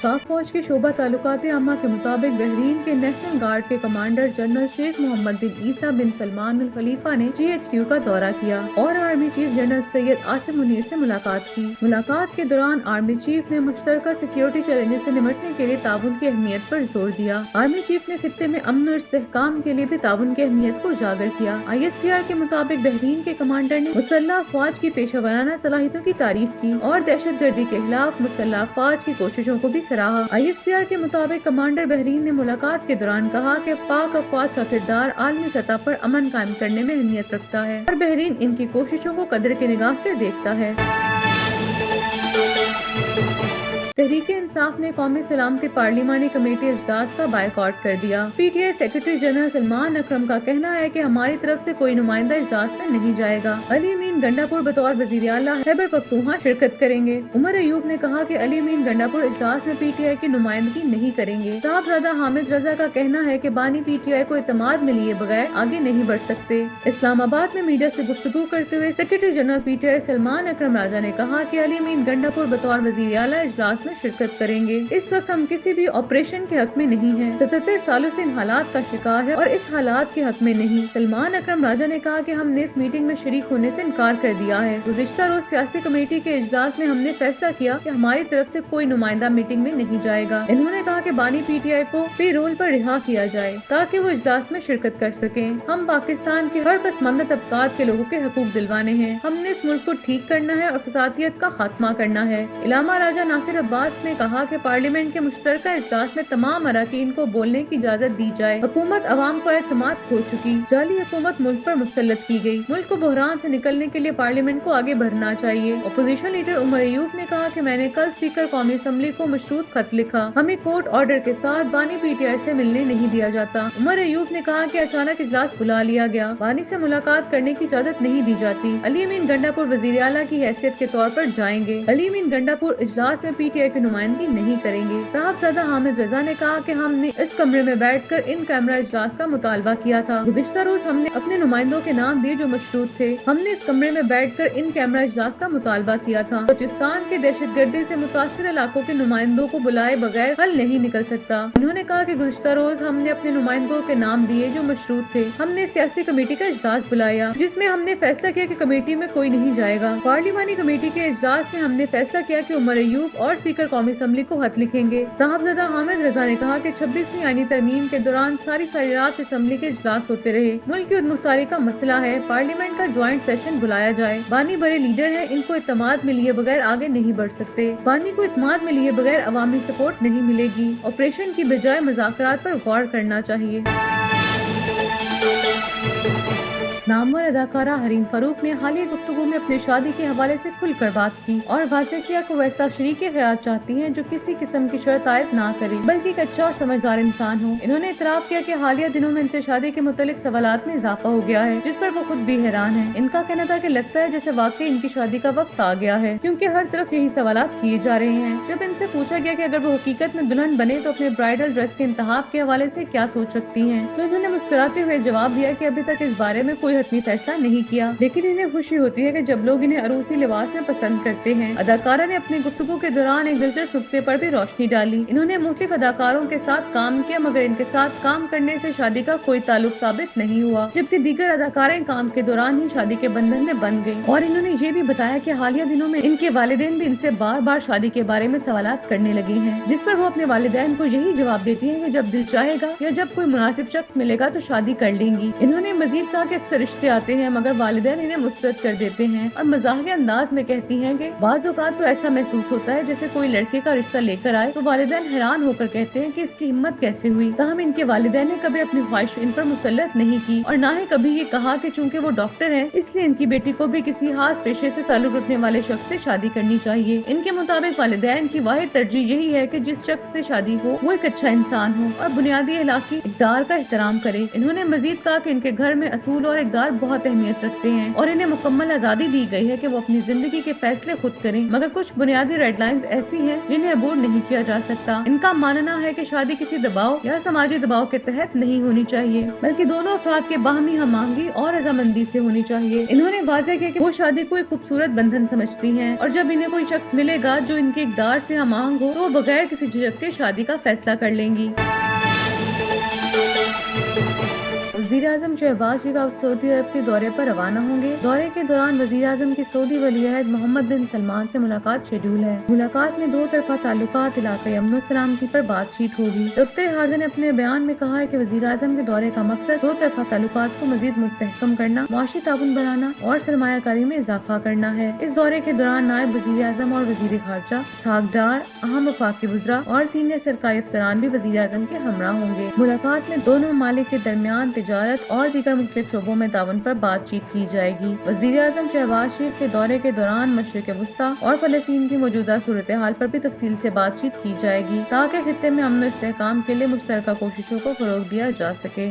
पाक फौज के शोबा ताल्लुकात आमा के मुताबिक बहरीन के नेशनल गार्ड के कमांडर जनरल शेख मोहम्मद बिन ईसा बिन सलमान अल खलीफा ने GHQ का दौरा किया और army chief general Syed Asim Munir से मुलाकात की। मुलाकात के दौरान आर्मी चीफ ने मुश्तरका सिक्योरिटी चैलेंजेस से निपटने के लिए ताउन की अहमियत पर जोर दिया। आर्मी चीफ ने खित्ते में अमन और इस्तेहकाम के लिए भी ताउन की अहमियत को उजागर किया। ISPR के मुताबिक बहरीन के कमांडर ने मुसल्लह अफवाज की पेशा वराना सलाहियतों की तारीफ की और दहशत गर्दी के खिलाफ मुसल्लह अफवाज की कोशिशों को भी ISPR के मुताबिक कमांडर बहरीन ने मुलाकात के दौरान कहा कि पाक अफवाज का किरदार आलमी सतह पर अमन कायम करने में अहमियत रखता है और बहरीन इनकी कोशिशों को कदर की निगाह से देखता है। तहरीक इंसाफ ने कौमी सलामती पार्लिमानी कमेटी इजलास का बायकॉट कर दिया। PTI सेक्रेटरी जनरल सलमान अकरम का कहना है कि हमारी तरफ से कोई नुमाइंदा इजलास में नहीं जाएगा। अली अमीन गंडापुर बतौर वजीर आला खैबर पख्तूनख्वा शिरकत करेंगे। उमर अयूब ने कहा कि अली अमीन गंडापुर इजलास में PTI की नुमाइंदगी नहीं करेंगे। साहबजादा हामिद रजा का कहना है कि बानी PTI को इत्मीनान में लिए बगैर आगे नहीं बढ़ सकते। इस्लामाबाद में मीडिया से गुफ्तगू करते हुए सेक्रेटरी जनरल PTI सलमान अकरम राजा ने कहा कि अली अमीन गंडापुर बतौर वजीर आला इजलास में शिरकत करेंगे। इस वक्त हम किसी भी ऑपरेशन के हक में नहीं हैं। 77 सालों से इन हालात का शिकार है और इस हालात के हक में नहीं। सलमान अकरम राजा ने कहा कि हमने इस मीटिंग में शरीक होने से इनकार कर दिया है। गुज़िश्ता रोज सियासी कमेटी के इजलास में हमने फैसला किया कि हमारी तरफ से कोई नुमाइंदा मीटिंग में नहीं जाएगा। इन्होंने कहा कि बानी PTI को पे रोल पर रिहा किया जाए ताकि वो इजलास में शिरकत कर सकें। हम पाकिस्तान के हर पसमानदा तबकात के लोगों के हकूक दिलवाने हैं। हमने इस मुल्क को ठीक करना है और फसादियत का खात्मा करना है। इलामा राजा नासिर अब्बास ने कहा कि पार्लियामेंट के मुश्तरका इजलास में तमाम अरकान को बोलने की इजाजत दी जाए। हुकूमत अवाम को एतमाद खो चुकी, जाली हुकूमत मुल्क पर मुसल्लत की गई। मुल्क को बहरान से निकलने के लिए पार्लियामेंट को आगे बढ़ना चाहिए। अपोजिशन लीडर उमर अयूब ने कहा कि मैंने कल स्पीकर कौमी असम्बली को मशरूत खत लिखा। हमें कोर्ट ऑर्डर के साथ बानी PTI से मिलने नहीं दिया जाता। उमर अयूब ने कहा कि अचानक इजलास बुला लिया गया, बानी से मुलाकात करने की इजाजत नहीं दी जाती। अली अमीन गंडापुर वजीर आला की हैसियत के तौर पर जाएंगे। अली अमीन गंडापुर इजलास में PTI की नुमाइंदगी नहीं करेंगे। साहबजादा हामिद रजा ने कहा कि हमने इस कमरे में बैठकर इन कैमरा इजलास का मुतालबा किया था। गुज़िश्ता रोज हमने अपने नुमाइंदों के नाम दिए जो मशरूत थे। हमने इस कमरे में बैठकर इन कैमरा इजलास का मुतालबा किया था। बलूचिस्तान के दहशतगर्दी से मुतासिर इलाकों के नुमाइंदों को बुलाए बगैर हल नहीं निकल सकता। उन्होंने कहा कि गुज़िश्ता रोज हमने अपने नुमाइंदों के नाम दिए जो मशरूत थे। हमने सियासी कमेटी का इजलास बुलाया जिसमें हमने फैसला किया कि कमेटी में कोई नहीं जाएगा। पार्लिमानी कमेटी के इजलास में हमने फैसला किया कि उमर अयूब और स्पीकर कौमी असम्बली को खत लिखेंगे। साहबजादा हामिद रजा ने कहा कि 26वीं आईनी तरमीम के दौरान सारी रात असम्बली के इजलास होते रहे। मुल्क की उद्मुख्तारी का मसला है, पार्लियामेंट का ज्वाइंट सेशन बुलाया जाए। बानी बड़े लीडर हैं, इनको इत्मीनान में लिए बगैर आगे नहीं बढ़ सकते। बानी को इत्मीनान में लिए बगैर अवामी सपोर्ट नहीं मिलेगी। ऑपरेशन की बजाय मुज़ाकरात पर गौर करना चाहिए। नामवर अदाकारा हरीम फारूक ने हालिया गुफ्तगू में अपनी शादी के हवाले से खुलकर बात की और वाज़ेह किया कि वो ऐसा शरीके हयात चाहती हैं जो किसी किस्म की शर्त आयद ना करे बल्कि एक अच्छा और समझदार इंसान हो। इन्होंने इतराफ किया कि हालिया दिनों में इनसे शादी के मुतालिक सवालात में इजाफा हो गया है जिस पर वो खुद भी हैरान है। इनका कहना था कि लगता है जैसे वाकई इनकी शादी का वक्त आ गया है क्योंकि हर तरफ यही सवालात किए जा रहे हैं। जब इनसे पूछा गया कि अगर वो हकीकत में दुल्हन बने तो अपने ब्राइडल ड्रेस के इंतखाब के हवाले से क्या सोच सकती हैं, तो इन्होंने मुस्कुराते हुए जवाब दिया कि अभी तक इस बारे में कोई हतमी फैसला नहीं किया, लेकिन इन्हें खुशी होती है कि जब लोग इन्हें अरूसी लिबास में पसंद करते हैं। अदाकारा ने अपनी गुफ्तगू के दौरान एक दिलचस्प नुक्ते पर भी रोशनी डाली। इन्होंने मुख्तलिफ अदाकारों के साथ काम किया मगर इनके साथ काम करने से शादी का कोई ताल्लुक साबित नहीं हुआ, जबकि दीगर अदाकारें काम के दौरान ही शादी के बंधन में बन गयी। और इन्होंने ये भी बताया कि हालिया दिनों में इनके वालिदैन भी इनसे बार बार शादी के बारे में सवालात करने लगे हैं, जिस पर वो अपने वालिदैन को यही जवाब देती हैं कि जब दिल चाहेगा या जब कोई मुनासिब शख्स मिलेगा तो शादी कर लेंगी। इन्होंने मजीद कहा कि अक्सर रिश्ते आते हैं मगर वालिदैन इन्हें मुस्तरद कर देते हैं और मजाकिया अंदाज में कहती हैं कि बाज़ औक़ात तो ऐसा महसूस होता है जैसे कोई लड़के का रिश्ता लेकर आए तो वालिदैन हैरान होकर कहते हैं कि इसकी हिम्मत कैसे हुई। ताहम इनके वालिदैन ने कभी अपनी ख्वाहिश इन पर मुसल्लत नहीं की और न ही कभी ये कहा कि चूंकि वो डॉक्टर हैं इसलिए इनकी बेटी को भी किसी खास पेशे से ताल्लुक रखने वाले शख्स से शादी करनी चाहिए। इनके मुताबिक वालिदैन की वाहिद तरजीह यही है कि जिस शख्स से शादी हो वो एक अच्छा इंसान हो और बुनियादी इलाकी इक़दार का एहतराम करे। इन्होंने मजीद कहा कि इनके घर में असूल और एक روزگار بہت اہمیت رکھتے ہیں اور انہیں مکمل آزادی دی گئی ہے کہ وہ اپنی زندگی کے فیصلے خود کریں، مگر کچھ بنیادی ریڈ لائنز ایسی ہیں جنہیں عبور نہیں کیا جا سکتا۔ ان کا ماننا ہے کہ شادی کسی دباؤ یا سماجی دباؤ کے تحت نہیں ہونی چاہیے، بلکہ دونوں افراد کے باہمی ہم آہنگی اور رضامندی سے ہونی چاہیے۔ انہوں نے واضح کیا کہ وہ شادی کو ایک خوبصورت بندھن سمجھتی ہیں اور جب انہیں کوئی شخص ملے گا جو ان کے اقدار سے ہم آہنگ ہو تو وہ بغیر کسی جھجک کے شادی کا فیصلہ کر لیں گی۔ وزیر اعظم شہباز شریف آج سعودی عرب کے دورے پر روانہ ہوں گے۔ دورے کے دوران وزیر اعظم کی سعودی ولی عہد محمد بن سلمان سے ملاقات شیڈول ہے۔ ملاقات میں دو طرفہ تعلقات، علاقائی امن و سلامتی پر بات چیت ہوگی۔ دفتر خارجہ نے اپنے بیان میں کہا ہے کہ وزیر اعظم کے دورے کا مقصد دو طرفہ تعلقات کو مزید مستحکم کرنا، معاشی تعاون بڑھانا اور سرمایہ کاری میں اضافہ کرنا ہے۔ اس دورے کے دوران نائب وزیر اعظم اور وزیر خارجہ اسحاق ڈار، اہم وفاقی وزراء اور سینئر سرکاری افسران بھی وزیر اعظم کے ہمراہ ہوں گے۔ ملاقات میں دونوں ممالک کے درمیان تجارت اور دیگر مختلف شعبوں میں تعاون پر بات چیت کی جائے گی۔ وزیر اعظم شہباز شریف کے دورے کے دوران مشرق وسطیٰ اور فلسطین کی موجودہ صورتحال پر بھی تفصیل سے بات چیت کی جائے گی تاکہ خطے میں امن و استحکام کے لیے مشترکہ کوششوں کو فروغ دیا جا سکے۔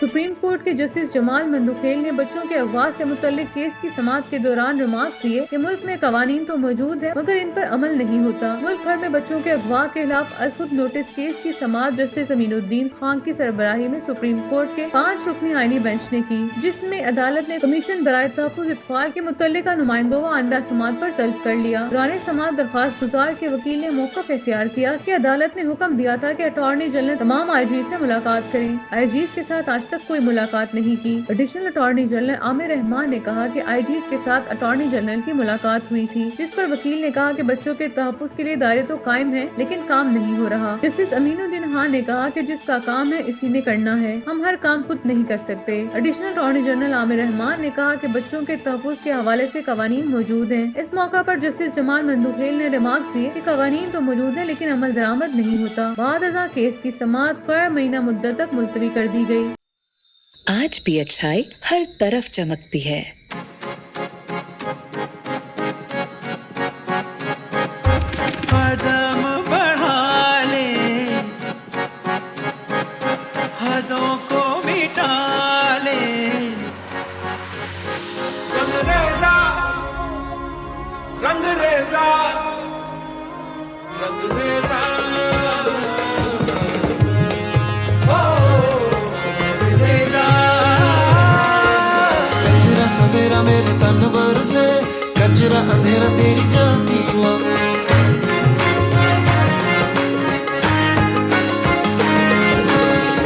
سپریم کورٹ کے جسٹس جمال مندوخیل نے بچوں کے اغوا سے متعلق کیس کی سماعت کے دوران ریمارکس دیے کہ ملک میں قوانین تو موجود ہیں مگر ان پر عمل نہیں ہوتا۔ ملک بھر میں بچوں کے اغوا کے خلاف از خود نوٹس کیس کی سماعت جسٹس امین الدین خان کی سربراہی میں سپریم کورٹ کے 5 رکنی آئینی بینچ نے کی، جس میں عدالت نے کمیشن برائے تحفظ اطفال کے متعلقہ نمائندوں و آئندہ سماعت پر طلب کر لیا۔ دوران سماعت درخواست گزار کے وکیل نے موقف اختیار کیا کہ عدالت نے حکم دیا تھا کہ اٹارنی جنرل تمام آئی جیز سے ملاقات کریں۔ آئی جیز کے ساتھ آج تک کوئی ملاقات نہیں کی۔ ایڈیشنل اٹارنی جنرل عامر رحمان نے کہا کہ آئی جیز کے ساتھ اٹارنی جنرل کی ملاقات ہوئی تھی، جس پر وکیل نے کہا کہ بچوں کے تحفظ کے لیے ادارے تو قائم ہیں لیکن کام نہیں ہو رہا۔ جسٹس امین الدین خان نے کہا کہ جس کا کام ہے اسی نے کرنا ہے، ہم ہر کام خود نہیں کر سکتے۔ ایڈیشنل اٹارنی جنرل عامر رحمان نے کہا کہ بچوں کے تحفظ کے حوالے سے قوانین موجود ہیں۔ اس موقع پر جسٹس جمال مندوخیل نے ریمارکس دیے کہ قوانین تو موجود ہیں لیکن عمل درآمد نہیں ہوتا۔ بعد ازاں کیس کی سماعت غیر مہینہ مدت تک ملتوی کر دی گئی۔ آج بھی اچھائی ہر طرف چمکتی ہے۔ قدم بڑھا لے، حدوں کو مٹا لے، رنگ ریزا رنگ ریزا رنگ ریزا سویرا میرے تن بر سے کچرا اندھیرا تیری چلتی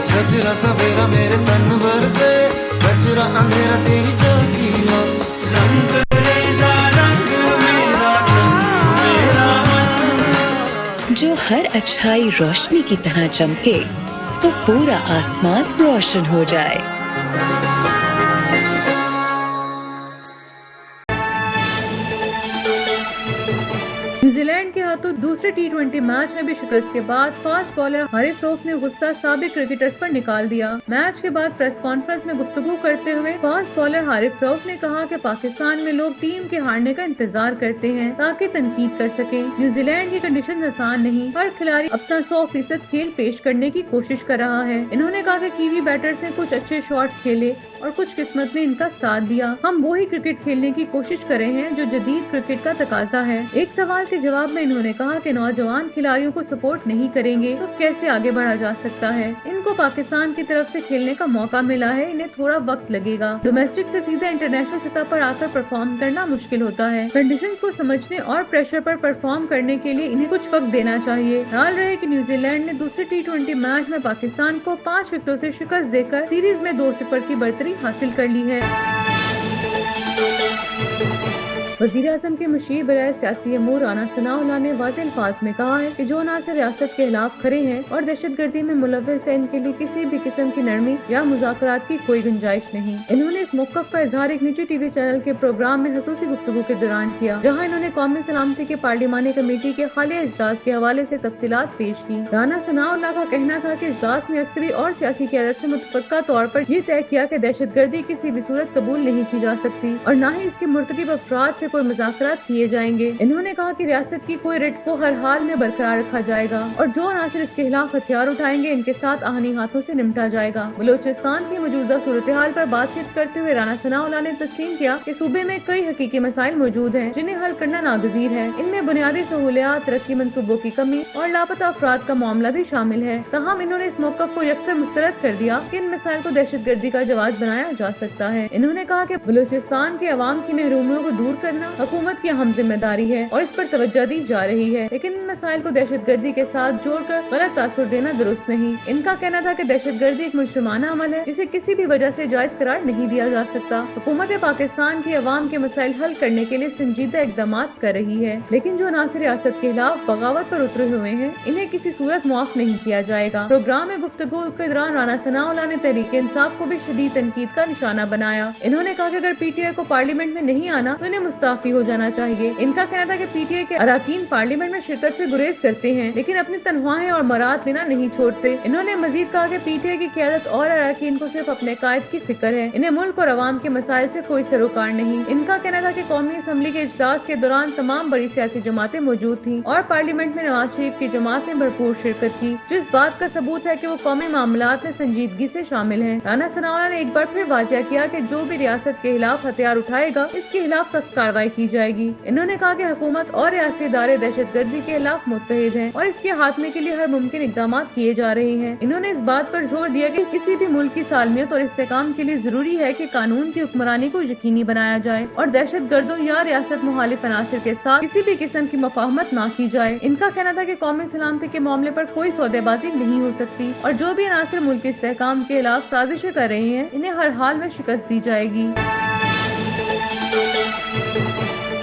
سجرا سویرا میرے تن بر سے کچرا اندھیرا تیری چلتی رنگ ریزا رنگ میرا رنگ میرا من۔ جو ہر اچھائی روشنی کی طرح چمکے تو پورا آسمان روشن ہو جائے۔ نیوزی لینڈ کے ہاتھوں دوسرے T20 میچ میں بھی شکست کے بعد فاسٹ بالر حارث روف نے غصہ سابق کرکٹرز پر نکال دیا۔ میچ کے بعد پریس کانفرنس میں گفتگو کرتے ہوئے فاسٹ بالر حارث روف نے کہا کہ پاکستان میں لوگ ٹیم کے ہارنے کا انتظار کرتے ہیں تاکہ تنقید کر سکیں۔ نیوزی لینڈ کی کنڈیشن آسان نہیں، ہر کھلاڑی اپنا 100% کھیل پیش کرنے کی کوشش کر رہا ہے۔ انہوں نے کہا کہ کیوی بیٹرز نے کچھ اچھے شاٹس کھیلے اور کچھ قسمت نے ان کا ساتھ دیا۔ ہم وہی کرکٹ کھیلنے کی کوشش کر رہے ہیں جو جدید کرکٹ کا تقاضا ہے۔ ایک سوال کے جواب میں انہوں نے کہا کہ نوجوان کھلاڑیوں کو سپورٹ نہیں کریں گے تو کیسے آگے بڑھا جا سکتا ہے۔ ان کو پاکستان کی طرف سے کھیلنے کا موقع ملا ہے، انہیں تھوڑا وقت لگے گا۔ ڈومیسٹک سے سیدھا انٹرنیشنل سطح پر آ کر پرفارم کرنا مشکل ہوتا ہے۔ کنڈیشنز کو سمجھنے اور پریشر پر پرفارم کرنے کے لیے انہیں کچھ وقت دینا چاہیے۔ خیال رہے کہ نیوزی لینڈ نے دوسرے T20 میچ میں پاکستان کو 5 وکٹوں سے شکست دے کر سیریز میں 2-0 کی برتری حاصل کر لی ہے۔ وزیر اعظم کے مشیر برائے سیاسی امور رانا ثناء اللہ نے واضح الفاظ میں کہا ہے کہ جو عناصر ریاست کے خلاف کھڑے ہیں اور دہشت گردی میں ملوث ہیں، ان کے لیے کسی بھی قسم کی نرمی یا مذاکرات کی کوئی گنجائش نہیں۔ انہوں نے اس موقف کا اظہار ایک نجی ٹی وی چینل کے پروگرام میں خصوصی گفتگو کے دوران کیا، جہاں انہوں نے قومی سلامتی کے پارلیمانی کمیٹی کے حالیہ اجلاس کے حوالے سے تفصیلات پیش کی۔ رانا ثناء اللہ کا کہنا تھا کہ اجلاس میں عسکری اور سیاسی قیادت سے متفقہ طور پر یہ طے کیا کہ دہشت گردی کسی بھی صورت قبول نہیں کی جا سکتی اور نہ ہی اس کے مرتکب افراد سے से कोई मुज़ाकरात किए जाएंगे। इन्होंने कहा कि रियासत की कोई रिट को हर हाल में बरकरार रखा जाएगा और जो अनासर इसके खिलाफ हथियार उठाएंगे इनके साथ आहनी हाथों से निपटा जाएगा। बलूचिस्तान की मौजूदा सूरत हाल पर बातचीत करते हुए राना सनाउल्लाह ने तस्लीम किया कि सूबे में कई हकीकी मसाइल मौजूद हैं जिन्हें हल करना नागजीर है। इनमें बुनियादी सहूलियात, तरक्की मंसूबों की कमी और लापता अफराद का मामला भी शामिल है। ताहम इन्होंने इस मौक़िफ़ को यकसर मुस्तरद कर दिया कि इन मसाइल को दहशतगर्दी का जवाब बनाया जा सकता है। इन्होंने कहा कि बलूचिस्तान के अवाम की महरूमियों को दूर करना हुकूमत की अहम जिम्मेदारी है और इस पर तवज्जो दी जा रही है, लेकिन इन मसाइल को दहशतगर्दी के साथ जोड़कर गलत तासुर देना दुरुस्त नहीं। इनका कहना था कि दहशतगर्दी एक मुजरिमाना अमल है जिसे किसी भी वजह से जायज करार नहीं दिया जा सकता। हुकूमत पाकिस्तान की अवाम के मसाइल हल करने के लिए संजीदा इक़दाम कर रही है, लेकिन जो अनासर रियासत के खिलाफ बगावत पर उतरे हुए हैं इन्हें किसी सूरत मुआफ नहीं किया जाएगा। प्रोग्राम में गुफ्तगू के दौरान राना सनाउल्लाह ने तहरीक इंसाफ को भी शदीद तनकीद का निशाना बनाया। इन्होंने कहा कि अगर पीटीआई को पार्लियामेंट में नहीं आना तो इन्हें मुस्ताफी हो जाना चाहिए। इनका कहना था कि पीटीआई के अरकान पार्लियामेंट में शिरकत से गुरेज करते हैं लेकिन अपनी तनख्वाहें और मराद लेना नहीं छोड़ते। इन्होंने मजीद कहा कि पीटीआई की क़यादत और अरकान को सिर्फ अपने कायद की फिक्र है, इन्हें मुल्क और अवाम के मसाइल से कोई सरोकार नहीं। इनका कहना था कि कौमी असम्बली के इजलास के दौरान तमाम बड़ी सियासी जमातें मौजूद थीं और पार्लियामेंट में नवाज शरीफ की जमात ने भरपूर शिरकत की, जो इस बात का सबूत है कि वो कौमी मामलात में संजीदगी से शामिल हैं। राना सनाउल्लाह ने एक बार फिर वाज़ेह किया कि जो भी रियासत के खिलाफ हथियार उठाएगा इसके खिलाफ सख्त कार्रवाई की जाएगी। इन्होंने कहा कि हुकूमत और रियासती इदारे दहशतगर्दी के खिलाफ मुत्तहिद हैं और इसके खात्मे के लिए हर मुमकिन इक़दाम किए जा रहे हैं। इन्होंने इस बात पर जोर दिया कि किसी भी मुल्क की सालमियत और इस्तेहकाम के लिए जरूरी है कि कानून की हुक्मरानी को यकीनी बनाया जाए और दहशतगर्दों या रियासत मुखालिफ अनासर के साथ किसी भी किस्म की मुफाहमत न की जाए। इनका कहना था कि कौमी सलामती के मामले पर कोई सौदेबाजी नहीं हो सकती और जो भी अनासर मुल्क के इस्तेहकाम के खिलाफ साजिशें कर रहे हैं इन्हें हर हाल में शिकस्त दी जाएगी।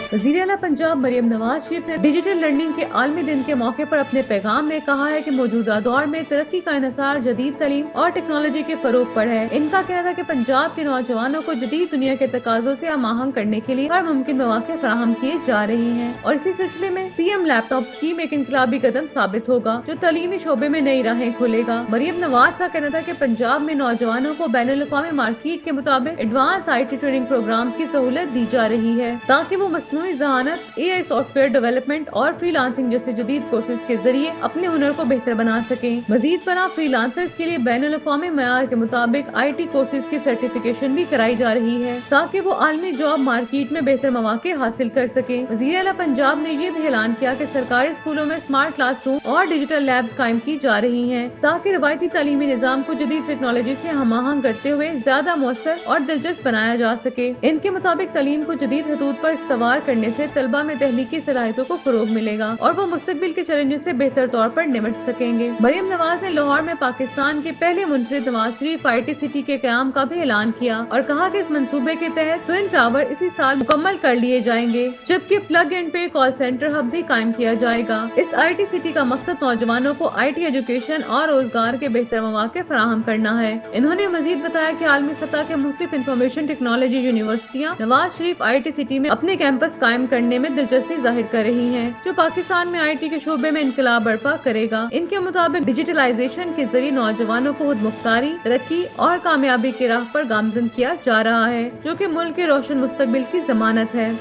वज़ीर आला पंजाब मरियम नवाज शरीफ ने डिजिटल लर्निंग के आलमी दिन के मौके पर अपने पैगाम में कहा है कि मौजूदा दौर में तरक्की का इन्हिसार जदीद तालीम और टेक्नोलॉजी के फरोग पर है। इनका कहना था कि पंजाब के नौजवानों को जदीद दुनिया के तकाज़ों से आमाहंग करने के लिए हर मुमकिन मौके फराहम किए जा रही हैं और इसी सिलसिले में सीएम लैपटॉप स्कीम एक इनकलाबी कदम साबित होगा जो तालीमी शोबे में नई राहें खोलेगा। मरियम नवाज का कहना था कि पंजाब में नौजवानों को बैनुल-अक़वामी मार्केट के मुताबिक एडवांस IT ट्रेनिंग प्रोग्राम की सहूलत दी जा रही है ताकि वो मसनूई ज़हानत, AI सॉफ्टवेयर डेवलपमेंट और फ्रीलांसिंग जैसे जदीद कोर्सेज के जरिए अपने हुनर को बेहतर बना सकें। मजीद बना फ्रीलांसर्स के लिए बैनुल-अक़वामी मयार के मुताबिक IT कोर्सेज की सर्टिफिकेशन भी कराई जा रही है ताकि वो आलमी जॉब मार्केट में बेहतर मौके हासिल कर सके। वज़ीर आला पंजाब ने ये भी ऐलान किया कि सरकारी स्कूलों में स्मार्ट क्लासरूम और डिजिटल लैब्स कायम की जा रही हैं ताकि रवायती तालीमी निज़ाम को जदीद टेक्नोलॉजी से हमाहंग करते हुए ज्यादा मौसर और दिलचस्प बनाया जा सके। इनके मुताबिक तालीम को जदीद हदूद पर इस्तवार करने से तलबा में तहलीकी सलाहियतों को फरोग मिलेगा और वो मुस्तकबिल के चैलेंजेस से बेहतर तौर पर निपट सकेंगे। मरियम नवाज ने लाहौर में पाकिस्तान के पहले मुनफरिद नवाज शरीफ IT सिटी के क़याम का भी ऐलान किया और कहा कि इस मंसूबे के तहत ट्विन टावर इसी साल मुकम्मल कर लिए जाएंगे जबकि प्लग एंड पे कॉल सेंटर हब भी कायम किया जाएगा। इस IT सिटी का मकसद नौजवानों को IT एजुकेशन और रोजगार के बेहतर मौके फराहम करना है। इन्होंने मजीद बताया कि आलमी सतह के मुख्तलिफ इंफॉर्मेशन टेक्नोलॉजी यूनिवर्सिटियाँ नवाज शरीफ IT सिटी में अपने कैंपस कायम करने में दिलचस्पी जाहिर कर रही हैं जो पाकिस्तान में IT के शोबे में इनकलाब बर्पा करेगा। इनके मुताबिक डिजिटलाइजेशन के जरिए नौजवानों को खुद मुख्तारी, तरक्की और कामयाबी की राह पर गामजन किया जा रहा है जो कि मुल्क के रोशन मुस्तकबिल की जमानत है।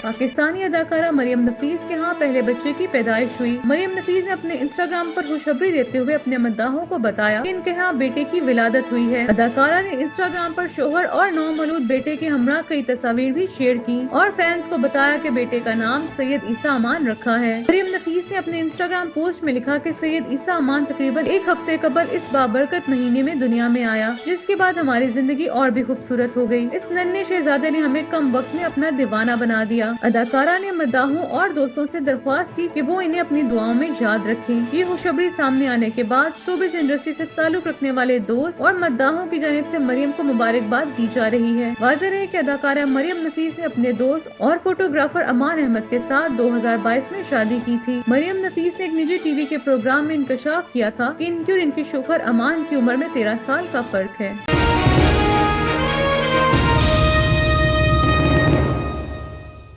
पाकिस्तानी अदाकारा मरियम नफीस के यहाँ पहले बच्चे की पैदाइश हुई। मरियम नफीस ने अपने इंस्टाग्राम पर खुशखबरी देते हुए अपने मद्दाहों को बताया कि इनके यहाँ बेटे की विलादत हुई है। अदाकारा ने इंस्टाग्राम पर शोहर और नौमौलूद बेटे के हमरा कई तस्वीर भी शेयर की और फैंस को बताया कि बेटे का नाम सैयद ईसा अमान रखा है। मरियम नफीस ने अपने इंस्टाग्राम पोस्ट में लिखा कि सैयद ईसा अमान तकरीबन एक हफ्ते कबल इस बाबरकत महीने में दुनिया में आया जिसके बाद हमारी जिंदगी और भी खूबसूरत हो गई। इस नन्हे शहजादे ने हमें कम वक्त में अपना दीवाना बना दिया। अदाकारा ने मद्दाहों और दोस्तों से दरख्वास्त की कि वो इन्हें अपनी दुआओं में याद रखें। ये खुशखबरी सामने आने के बाद शोबिज़ इंडस्ट्री से ताल्लुक रखने वाले दोस्त और मद्दाहों की जानिब से मरियम को मुबारकबाद दी जा रही है। वाज़ेह है कि अदाकारा मरियम नफीस ने अपने दोस्त और फोटोग्राफर अमान अहमद के साथ 2022 में शादी की थी। मरियम नफीस ने एक निजी टीवी के प्रोग्राम में इंकशाफ किया था कि इनकी और इनके शोहर अमान की उम्र में 13 साल का फर्क है।